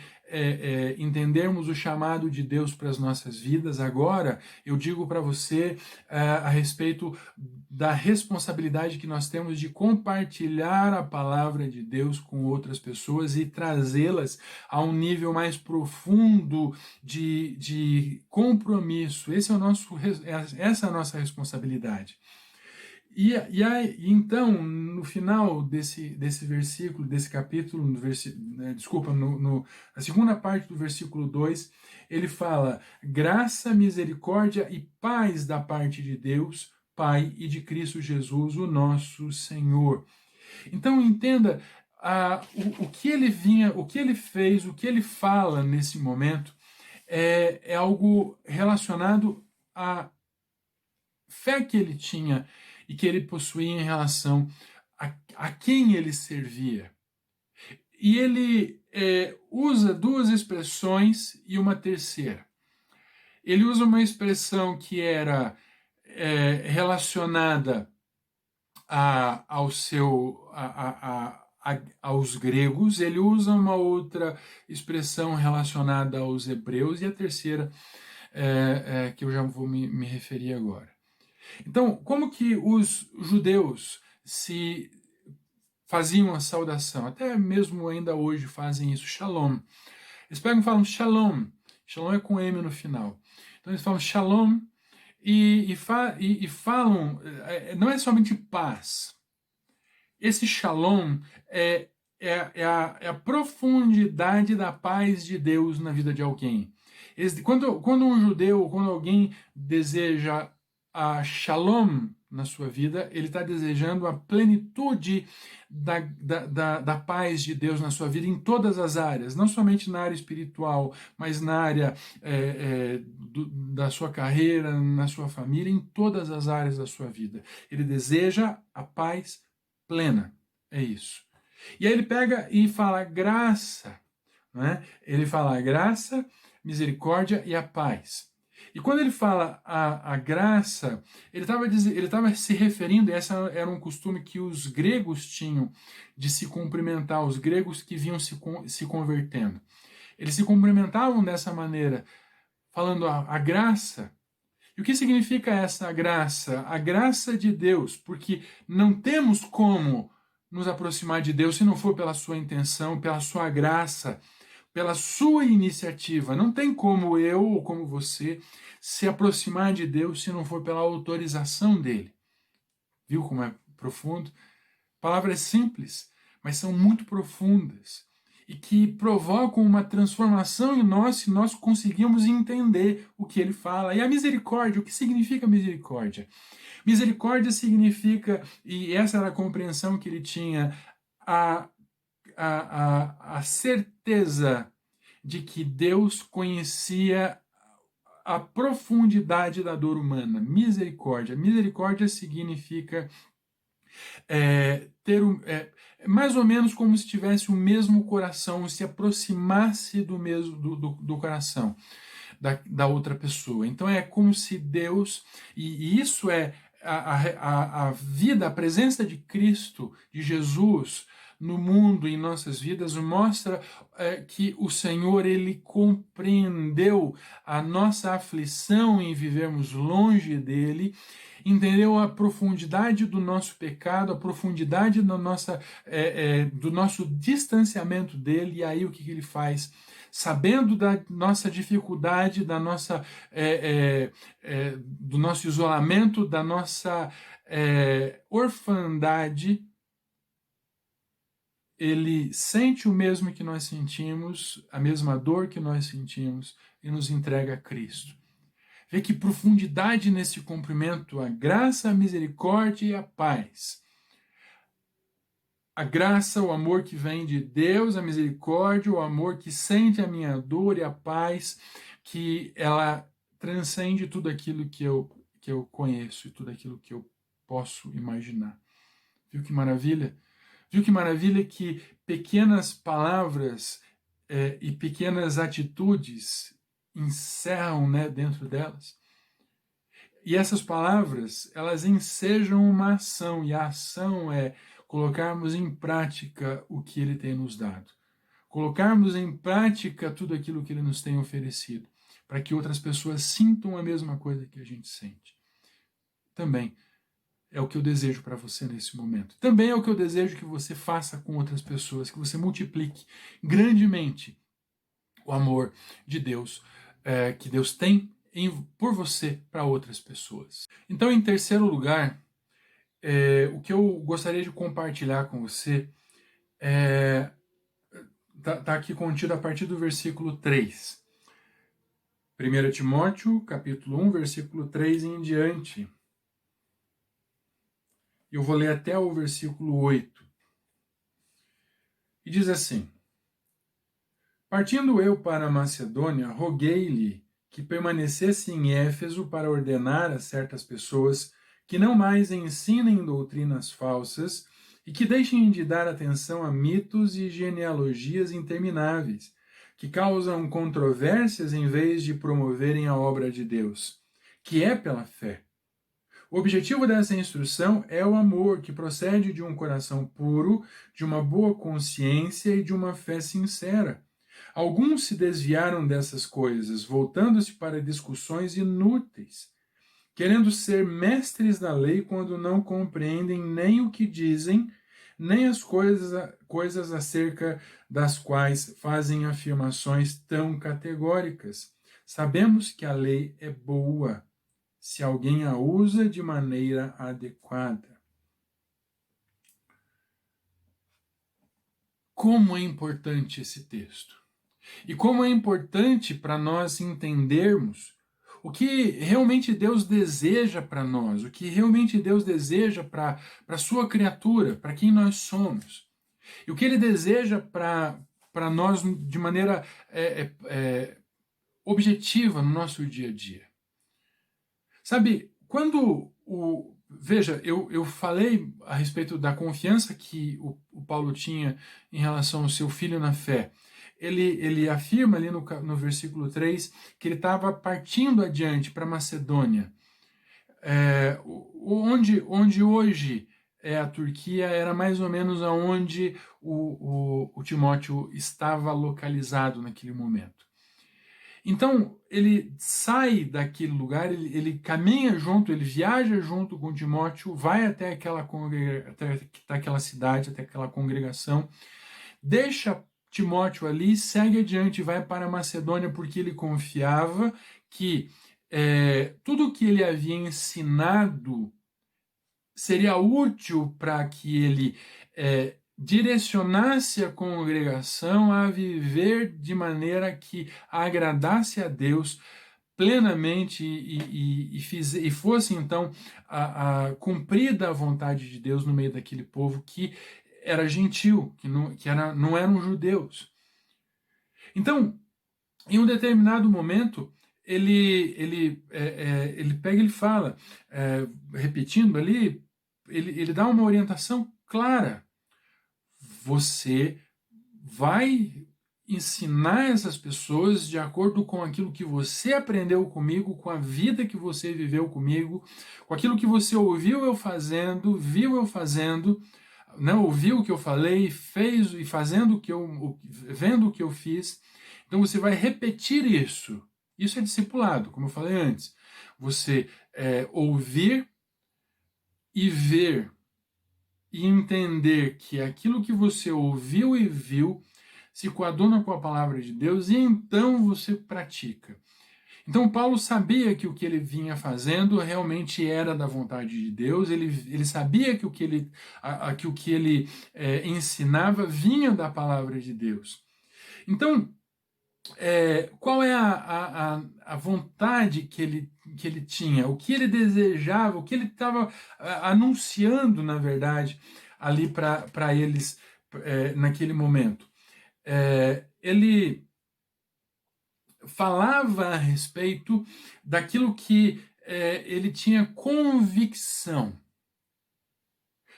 S1: entendermos o chamado de Deus para as nossas vidas. Agora eu digo para você a respeito da responsabilidade que nós temos de compartilhar a palavra de Deus com outras pessoas e trazê-las a um nível mais profundo de compromisso. Essa é a nossa responsabilidade. Então, no final desse versículo, desse capítulo, desculpa, na segunda parte do versículo 2, ele fala: graça, misericórdia e paz da parte de Deus, Pai, e de Cristo Jesus, o nosso Senhor. Então, entenda o que ele o que ele fez, o que ele fala nesse momento é algo relacionado à fé que ele tinha e que ele possuía em relação a quem ele servia. E ele usa duas expressões e uma terceira. Ele usa uma expressão que era relacionada aos gregos, ele usa uma outra expressão relacionada aos hebreus, e a terceira que eu já vou me referir agora. Então, como que os judeus se faziam a saudação? Até mesmo ainda hoje fazem isso, shalom. Eles pegam e falam shalom. Shalom é com M no final. Então eles falam shalom e falam, não é somente paz. Esse shalom é a profundidade da paz de Deus na vida de alguém. Quando um judeu, quando alguém deseja a shalom na sua vida, ele está desejando a plenitude da paz de Deus na sua vida em todas as áreas, não somente na área espiritual, mas na área da sua carreira, na sua família, em todas as áreas da sua vida. Ele deseja a paz plena, é isso. E aí ele pega e fala graça, né? Ele fala a graça, misericórdia e a paz. E quando ele fala a graça, ele estava se referindo, esse era um costume que os gregos tinham de se cumprimentar, os gregos que vinham se convertendo. Eles se cumprimentavam dessa maneira, falando a graça. E o que significa essa graça? A graça de Deus, porque não temos como nos aproximar de Deus se não for pela sua intenção, pela sua graça, pela sua iniciativa. Não tem como eu ou como você se aproximar de Deus se não for pela autorização dele. Viu como é profundo? Palavras simples, mas são muito profundas e que provocam uma transformação em nós se nós conseguimos entender o que ele fala. E a misericórdia, o que significa misericórdia? Misericórdia significa, e essa era a compreensão que ele tinha, a certeza de que Deus conhecia a profundidade da dor humana. Misericórdia. Misericórdia significa ter mais ou menos como se tivesse o mesmo coração, se aproximasse do mesmo do coração da outra pessoa. Então é como se Deus, e isso é a vida, a presença de Cristo, de Jesus no mundo, em nossas vidas, mostra que o Senhor, ele compreendeu a nossa aflição em vivermos longe dele, entendeu a profundidade do nosso pecado, a profundidade do nosso distanciamento dele, e aí o que ele faz? Sabendo da nossa dificuldade, do nosso isolamento, da nossa orfandade, ele sente o mesmo que nós sentimos, a mesma dor que nós sentimos, e nos entrega a Cristo. Vê que profundidade nesse cumprimento, a graça, a misericórdia e a paz. A graça, o amor que vem de Deus, a misericórdia, o amor que sente a minha dor e a paz, que ela transcende tudo aquilo que eu conheço e tudo aquilo que eu posso imaginar. Viu que maravilha? Viu que maravilha que pequenas palavras e pequenas atitudes encerram, né, dentro delas? E essas palavras, elas ensejam uma ação, e a ação é colocarmos em prática o que ele tem nos dado. Colocarmos em prática tudo aquilo que ele nos tem oferecido, para que outras pessoas sintam a mesma coisa que a gente sente. Também é o que eu desejo para você nesse momento. Também é o que eu desejo que você faça com outras pessoas, que você multiplique grandemente o amor de Deus, que Deus tem por você para outras pessoas. Então, em terceiro lugar, o que eu gostaria de compartilhar com você está aqui contido a partir do versículo 3. 1 Timóteo, capítulo 1, versículo 3 em diante. Eu vou ler até o versículo 8. E diz assim: Partindo eu para a Macedônia, roguei-lhe que permanecesse em Éfeso para ordenar a certas pessoas que não mais ensinem doutrinas falsas e que deixem de dar atenção a mitos e genealogias intermináveis, que causam controvérsias em vez de promoverem a obra de Deus, que é pela fé. O objetivo dessa instrução é o amor que procede de um coração puro, de uma boa consciência e de uma fé sincera. Alguns se desviaram dessas coisas, voltando-se para discussões inúteis, querendo ser mestres da lei quando não compreendem nem o que dizem, nem as coisas acerca das quais fazem afirmações tão categóricas. Sabemos que a lei é boa, se alguém a usa de maneira adequada. Como é importante esse texto! E como é importante para nós entendermos o que realmente Deus deseja para nós, o que realmente Deus deseja para a sua criatura, para quem nós somos. E o que Ele deseja para nós de maneira objetiva no nosso dia a dia. Sabe, veja, eu falei a respeito da confiança que o Paulo tinha em relação ao seu filho na fé. Ele afirma ali no versículo 3 que ele estava partindo adiante para Macedônia, onde hoje é a Turquia, era mais ou menos aonde o Timóteo estava localizado naquele momento. Então, ele sai daquele lugar, ele caminha junto, ele viaja junto com Timóteo, vai até aquela cidade, até aquela congregação, deixa Timóteo ali, segue adiante, vai para a Macedônia, porque ele confiava que tudo o que ele havia ensinado seria útil para que ele direcionasse a congregação a viver de maneira que agradasse a Deus plenamente e fosse então cumprida a vontade de Deus no meio daquele povo que era gentil, que não eram judeus. Então, em um determinado momento, ele pega e ele fala, repetindo ali, ele dá uma orientação clara. Você vai ensinar essas pessoas de acordo com aquilo que você aprendeu comigo, com a vida que você viveu comigo, com aquilo que você ouviu eu fazendo, viu eu fazendo, não ouviu o que eu falei, fez e fazendo vendo o que eu fiz. Então você vai repetir isso. Isso é discipulado, como eu falei antes. Você ouvir e ver e entender que aquilo que você ouviu e viu se coaduna com a palavra de Deus e então você pratica. Então Paulo sabia que o que ele vinha fazendo realmente era da vontade de Deus, ele sabia que o que ele ensinava vinha da palavra de Deus. Então, qual é a vontade que ele tinha, o que ele desejava, o que ele estava anunciando, na verdade, ali para eles naquele momento? Ele falava a respeito daquilo que ele tinha convicção,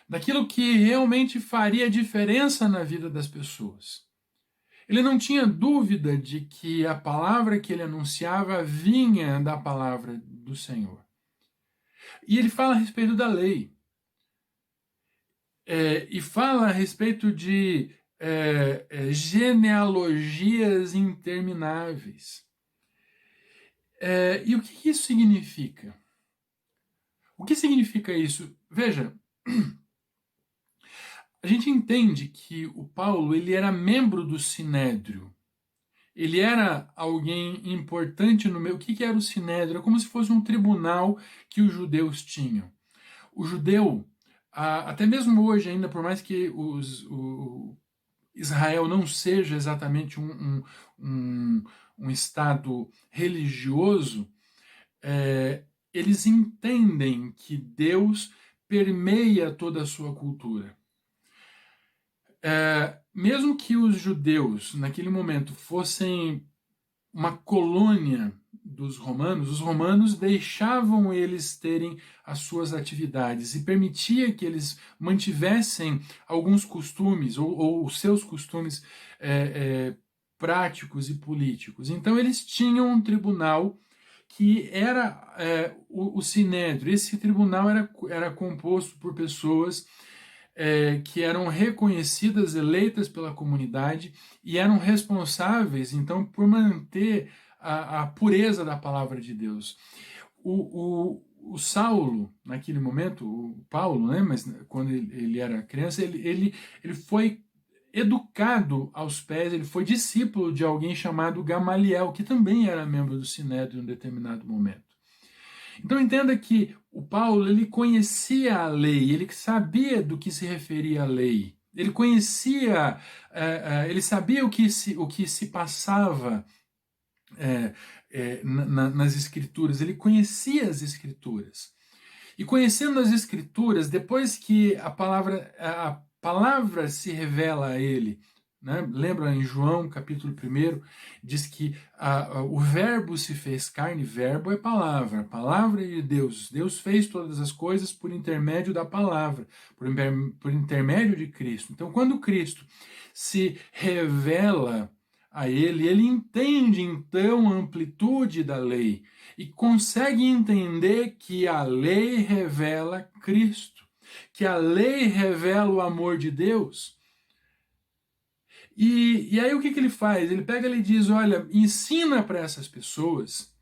S1: daquilo que realmente faria diferença na vida das pessoas. Ele não tinha dúvida de que a palavra que ele anunciava vinha da palavra do Senhor. E ele fala a respeito da lei. E fala a respeito de genealogias intermináveis. E o que isso significa? O que significa isso? Veja, a gente entende que o Paulo ele era membro do Sinédrio. Ele era alguém importante no meio. O que era o Sinédrio? Era como se fosse um tribunal que os judeus tinham. O judeu, até mesmo hoje ainda, por mais que Israel não seja exatamente um estado religioso, eles entendem que Deus permeia toda a sua cultura. Mesmo que os judeus, naquele momento, fossem uma colônia dos romanos, os romanos deixavam eles terem as suas atividades e permitia que eles mantivessem alguns costumes ou os seus costumes práticos e políticos. Então eles tinham um tribunal que era o Sinédrio. Esse tribunal era composto por pessoas que eram reconhecidas, eleitas pela comunidade e eram responsáveis, então, por manter a pureza da palavra de Deus. O Saulo, naquele momento, o Paulo, né, mas quando ele era criança, ele foi educado aos pés, ele foi discípulo de alguém chamado Gamaliel, que também era membro do Sinédrio em um determinado momento. Então entenda que o Paulo ele conhecia a lei, ele sabia do que se referia a lei, ele conhecia, ele sabia o que se passava nas escrituras, ele conhecia as escrituras. E conhecendo as escrituras, depois que a palavra se revela a ele, né? Lembra em João capítulo 1, diz que o verbo se fez carne, verbo é palavra de Deus. Deus fez todas as coisas por intermédio da palavra, por intermédio de Cristo. Então, quando Cristo se revela a ele entende então a amplitude da lei e consegue entender que a lei revela Cristo, que a lei revela o amor de Deus. E aí o que ele faz? Ele pega e diz, olha, ensina para essas pessoas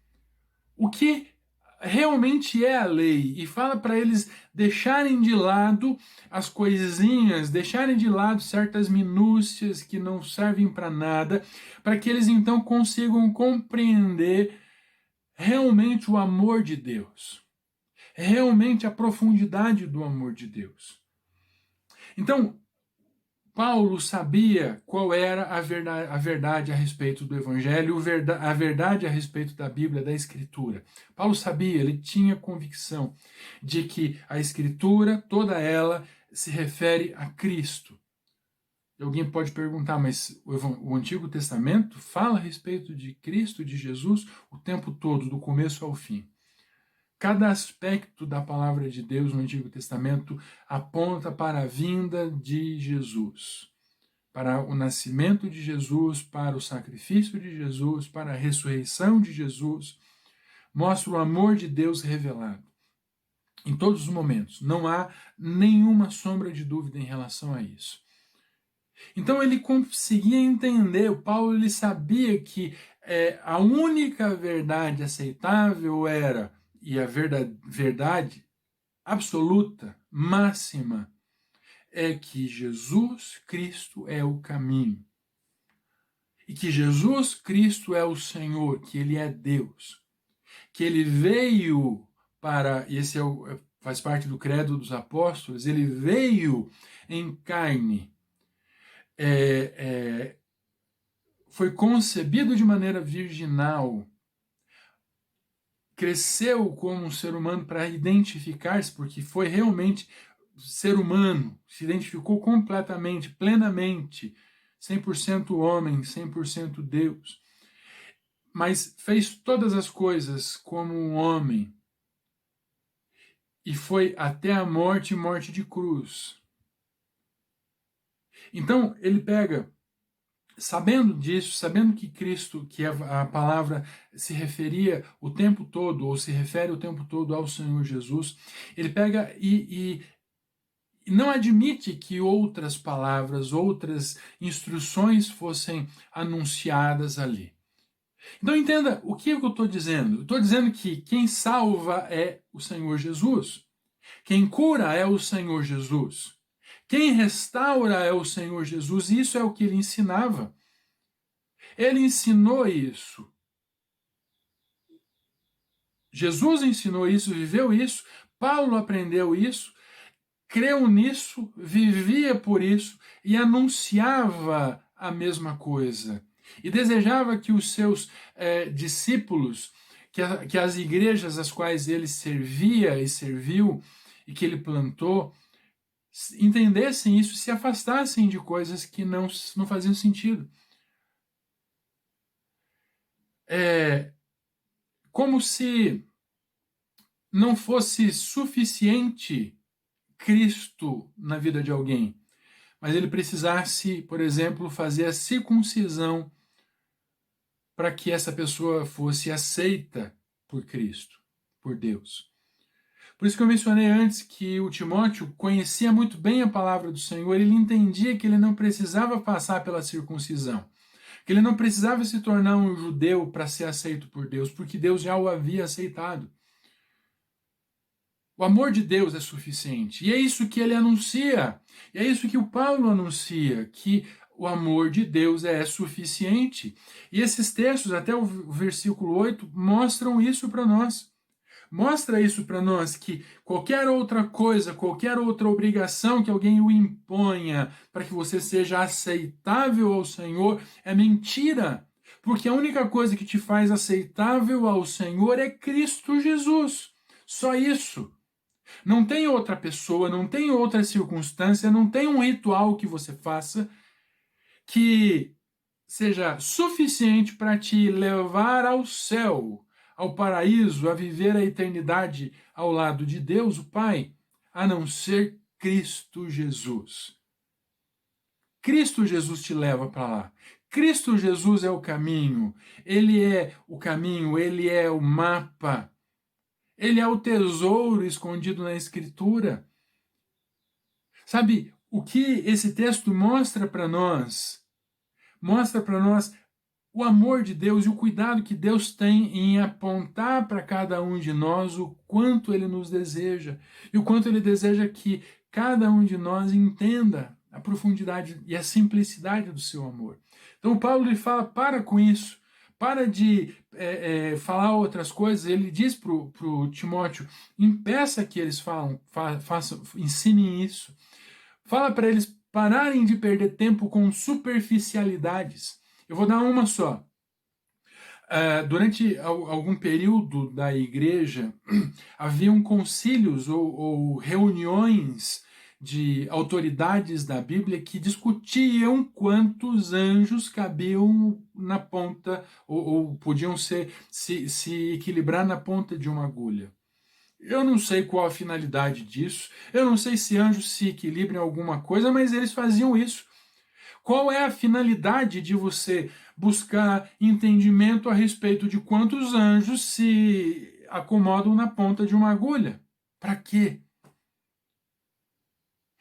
S1: o que realmente é a lei e fala para eles deixarem de lado as coisinhas, deixarem de lado certas minúcias que não servem para nada, para que eles então consigam compreender realmente o amor de Deus, realmente a profundidade do amor de Deus. Então, Paulo sabia qual era a verdade a respeito do Evangelho, a verdade a respeito da Bíblia, da Escritura. Paulo sabia, ele tinha convicção de que a Escritura, toda ela, se refere a Cristo. E alguém pode perguntar, mas o Antigo Testamento fala a respeito de Cristo, de Jesus, o tempo todo, do começo ao fim. Cada aspecto da palavra de Deus no Antigo Testamento aponta para a vinda de Jesus, para o nascimento de Jesus, para o sacrifício de Jesus, para a ressurreição de Jesus. Mostra o amor de Deus revelado em todos os momentos. Não há nenhuma sombra de dúvida em relação a isso. Então ele conseguia entender, o Paulo ele sabia que a única verdade aceitável era, e a verdade absoluta, máxima, é que Jesus Cristo é o caminho. E que Jesus Cristo é o Senhor, que Ele é Deus. Que Ele veio para, e esse faz parte do credo dos apóstolos, Ele veio em carne, foi concebido de maneira virginal, cresceu como um ser humano para identificar-se, porque foi realmente ser humano, se identificou completamente, plenamente, 100% homem, 100% Deus. Mas fez todas as coisas como um homem e foi até a morte e morte de cruz. Então, ele pega sabendo disso, sabendo que Cristo, que a palavra se referia o tempo todo, ou se refere o tempo todo ao Senhor Jesus, ele pega e não admite que outras palavras, outras instruções fossem anunciadas ali. Então entenda o que eu estou dizendo. Eu estou dizendo que quem salva é o Senhor Jesus. Quem cura é o Senhor Jesus. Quem restaura é o Senhor Jesus. Isso é o que ele ensinava. Ele ensinou isso. Jesus ensinou isso, viveu isso. Paulo aprendeu isso, creu nisso, vivia por isso e anunciava a mesma coisa. E desejava que os seus discípulos, que as igrejas às quais ele servia e serviu e que ele plantou, entendessem isso e se afastassem de coisas que não faziam sentido. É como se não fosse suficiente Cristo na vida de alguém, mas ele precisasse, por exemplo, fazer a circuncisão para que essa pessoa fosse aceita por Cristo, por Deus. Por isso que eu mencionei antes que o Timóteo conhecia muito bem a palavra do Senhor, ele entendia que ele não precisava passar pela circuncisão, que ele não precisava se tornar um judeu para ser aceito por Deus, porque Deus já o havia aceitado. O amor de Deus é suficiente. E é isso que ele anuncia. E é isso que o Paulo anuncia, que o amor de Deus é suficiente. E esses textos, até o versículo 8, mostram isso para nós. Mostra isso para nós, que qualquer outra coisa, qualquer outra obrigação que alguém o imponha para que você seja aceitável ao Senhor é mentira. Porque a única coisa que te faz aceitável ao Senhor é Cristo Jesus. Só isso. Não tem outra pessoa, não tem outra circunstância, não tem um ritual que você faça que seja suficiente para te levar ao céu, ao paraíso, a viver a eternidade ao lado de Deus, o Pai, a não ser Cristo Jesus. Cristo Jesus te leva para lá. Cristo Jesus é o caminho, ele é o caminho, ele é o mapa. Ele é o tesouro escondido na Escritura. Sabe, o que esse texto mostra para nós? Mostra para nós o amor de Deus e o cuidado que Deus tem em apontar para cada um de nós o quanto Ele nos deseja e o quanto Ele deseja que cada um de nós entenda a profundidade e a simplicidade do seu amor. Então, Paulo ele fala, para com isso. Para de falar outras coisas. Ele diz para o Timóteo, impeça que eles façam, ensinem isso. Fala para eles pararem de perder tempo com superficialidades. Eu vou dar uma só. Durante algum período da igreja, haviam concílios ou reuniões de autoridades da Bíblia que discutiam quantos anjos cabiam na ponta ou podiam se equilibrar na ponta de uma agulha. Eu não sei qual a finalidade disso, eu não sei se anjos se equilibram em alguma coisa, mas eles faziam isso. Qual é a finalidade de você buscar entendimento a respeito de quantos anjos se acomodam na ponta de uma agulha? Para quê?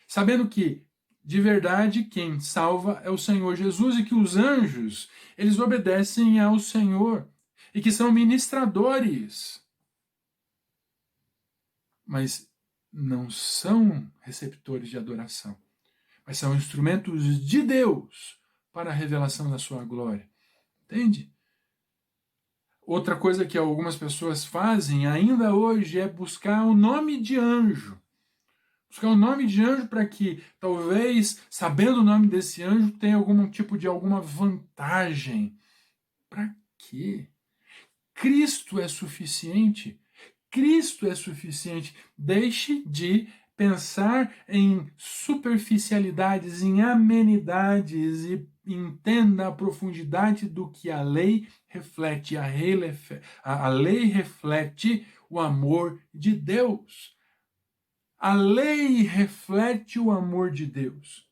S1: Sabendo que, de verdade, quem salva é o Senhor Jesus e que os anjos, eles obedecem ao Senhor e que são ministradores, mas não são receptores de adoração, mas são instrumentos de Deus para a revelação da sua glória. Entende? Outra coisa que algumas pessoas fazem ainda hoje é buscar o nome de anjo. Buscar o nome de anjo para que, talvez, sabendo o nome desse anjo, tenha algum tipo de alguma vantagem. Para quê? Cristo é suficiente. Cristo é suficiente. Deixe de pensar em superficialidades, em amenidades e entenda a profundidade do que a lei reflete. A lei reflete o amor de Deus. A lei reflete o amor de Deus.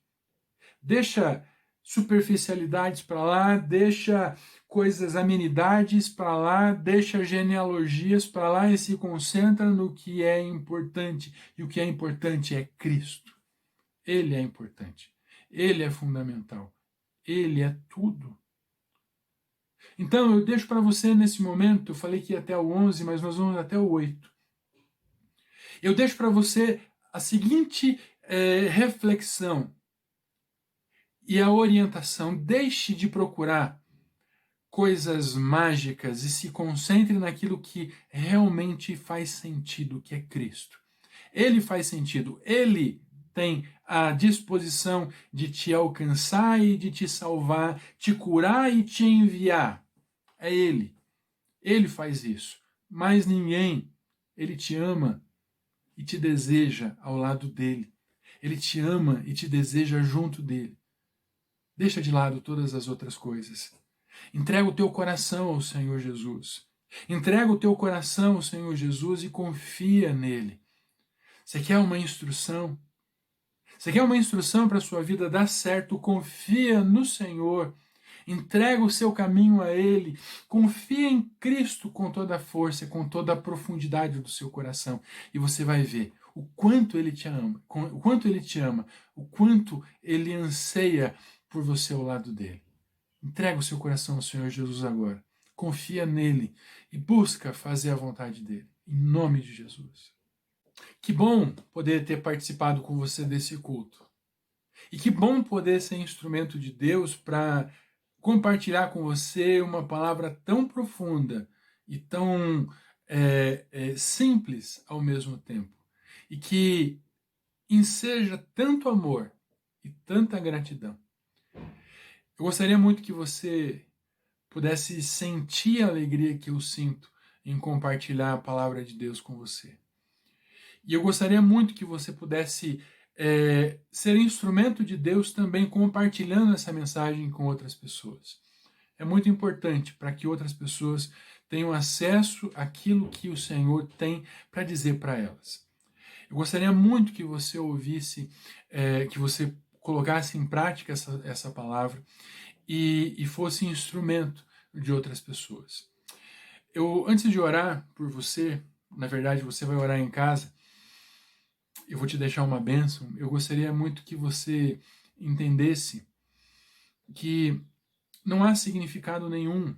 S1: Deixa superficialidades para lá, deixa coisas, amenidades para lá, deixa genealogias para lá e se concentra no que é importante. E o que é importante é Cristo. Ele é importante. Ele é fundamental. Ele é tudo. Então, eu deixo para você nesse momento, eu falei que ia até o 11, mas nós vamos até o 8. Eu deixo para você a seguinte reflexão e a orientação: deixe de procurar coisas mágicas e se concentre naquilo que realmente faz sentido, que é Cristo. Ele faz sentido, ele tem a disposição de te alcançar e de te salvar, te curar e te enviar. É ele. Ele faz isso. Mais ninguém. Ele te ama e te deseja ao lado dele. Ele te ama e te deseja junto dele. Deixa de lado todas as outras coisas. Entrega o teu coração ao Senhor Jesus. Entrega o teu coração ao Senhor Jesus e confia nele. Você quer uma instrução? Você quer uma instrução para a sua vida dar certo? Confia no Senhor. Entrega o seu caminho a Ele. Confia em Cristo com toda a força, com toda a profundidade do seu coração. E você vai ver o quanto Ele te ama, o quanto Ele te ama, o quanto Ele anseia por você ao lado dele. Entrega o seu coração ao Senhor Jesus agora. Confia nele e busca fazer a vontade dele. Em nome de Jesus. Que bom poder ter participado com você desse culto. E que bom poder ser instrumento de Deus para compartilhar com você uma palavra tão profunda e tão simples ao mesmo tempo. E que enseja tanto amor e tanta gratidão. Eu gostaria muito que você pudesse sentir a alegria que eu sinto em compartilhar a palavra de Deus com você. E eu gostaria muito que você pudesse ser instrumento de Deus também compartilhando essa mensagem com outras pessoas. É muito importante para que outras pessoas tenham acesso àquilo que o Senhor tem para dizer para elas. Eu gostaria muito que você ouvisse, que você colocasse em prática essa palavra e fosse instrumento de outras pessoas. Antes de orar por você, na verdade você vai orar em casa, eu vou te deixar uma bênção. Eu gostaria muito que você entendesse que não há significado nenhum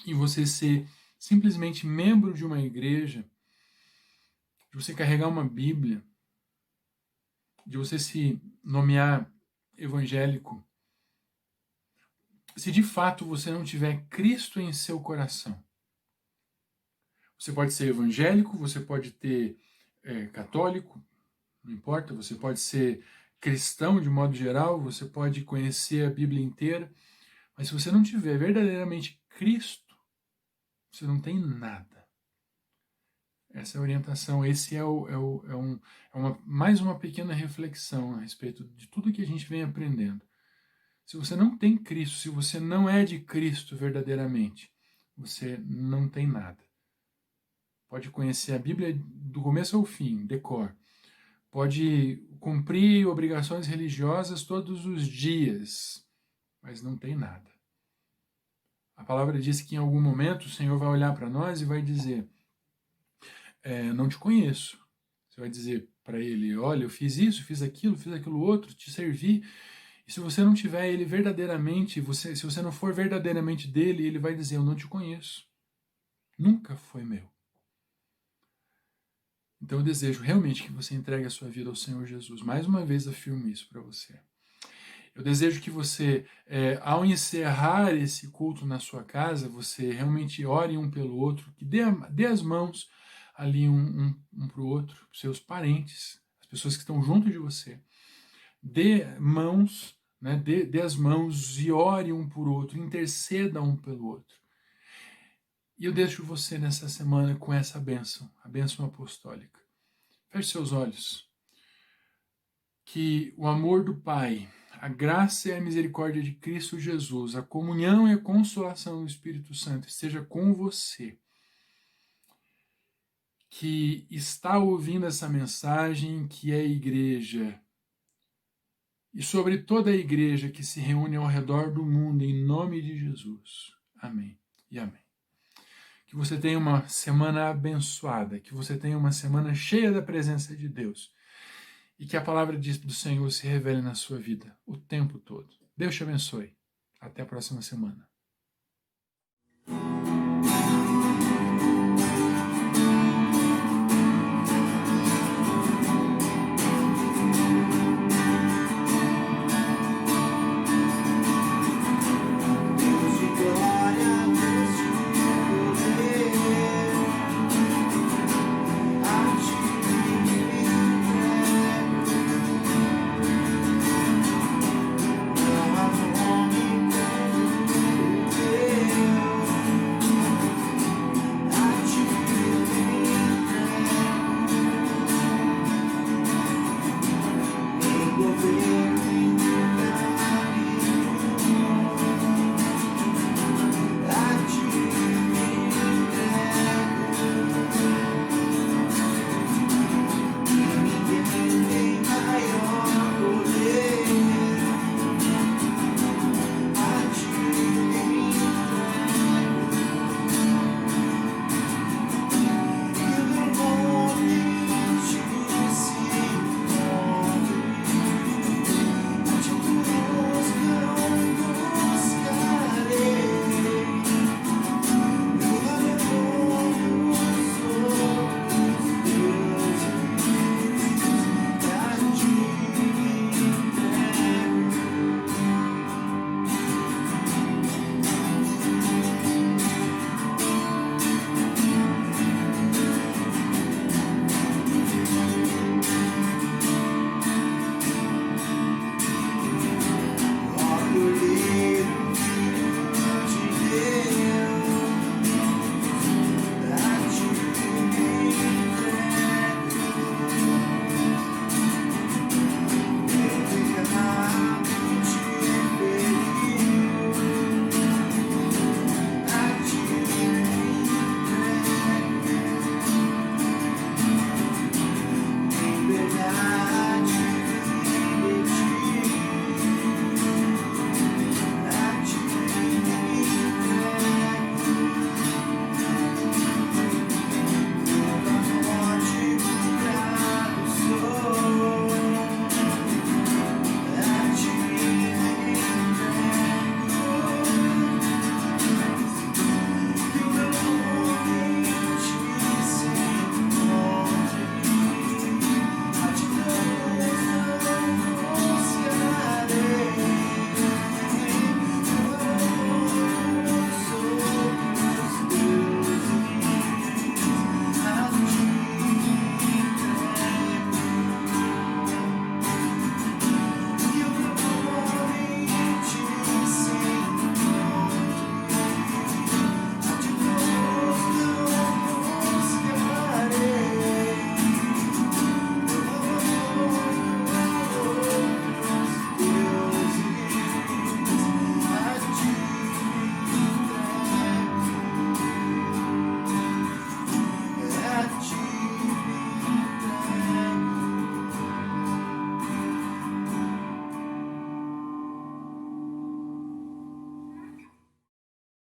S1: em você ser simplesmente membro de uma igreja, de você carregar uma Bíblia, de você se nomear evangélico, se de fato você não tiver Cristo em seu coração. Você pode ser evangélico, você pode ter católico, não importa, você pode ser cristão de modo geral, você pode conhecer a Bíblia inteira, mas se você não tiver verdadeiramente Cristo, você não tem nada. Essa é a orientação, esse mais uma pequena reflexão a respeito de tudo que a gente vem aprendendo. Se você não tem Cristo, se você não é de Cristo verdadeiramente, você não tem nada. Pode conhecer a Bíblia do começo ao fim, decor. Pode cumprir obrigações religiosas todos os dias, mas não tem nada. A palavra diz que em algum momento o Senhor vai olhar para nós e vai dizer, não te conheço. Você vai dizer para ele, olha, eu fiz isso, fiz aquilo outro, te servi. E se você não tiver ele verdadeiramente, se você não for verdadeiramente dele, ele vai dizer, eu não te conheço. Nunca foi meu. Então eu desejo realmente que você entregue a sua vida ao Senhor Jesus. Mais uma vez afirmo isso para você. Eu desejo que você, ao encerrar esse culto na sua casa, você realmente ore um pelo outro, que dê as mãos ali um para o outro, seus parentes, as pessoas que estão junto de você. Dê mãos, né, dê as mãos e ore um por outro, interceda um pelo outro. E eu deixo você nessa semana com essa bênção, a bênção apostólica. Feche seus olhos. Que o amor do Pai, a graça e a misericórdia de Cristo Jesus, a comunhão e a consolação do Espírito Santo esteja com você, que está ouvindo essa mensagem, que é igreja, e sobre toda a igreja que se reúne ao redor do mundo, em nome de Jesus. Amém e amém. Que você tenha uma semana abençoada, que você tenha uma semana cheia da presença de Deus e que a palavra do Senhor se revele na sua vida o tempo todo. Deus te abençoe. Até a próxima semana.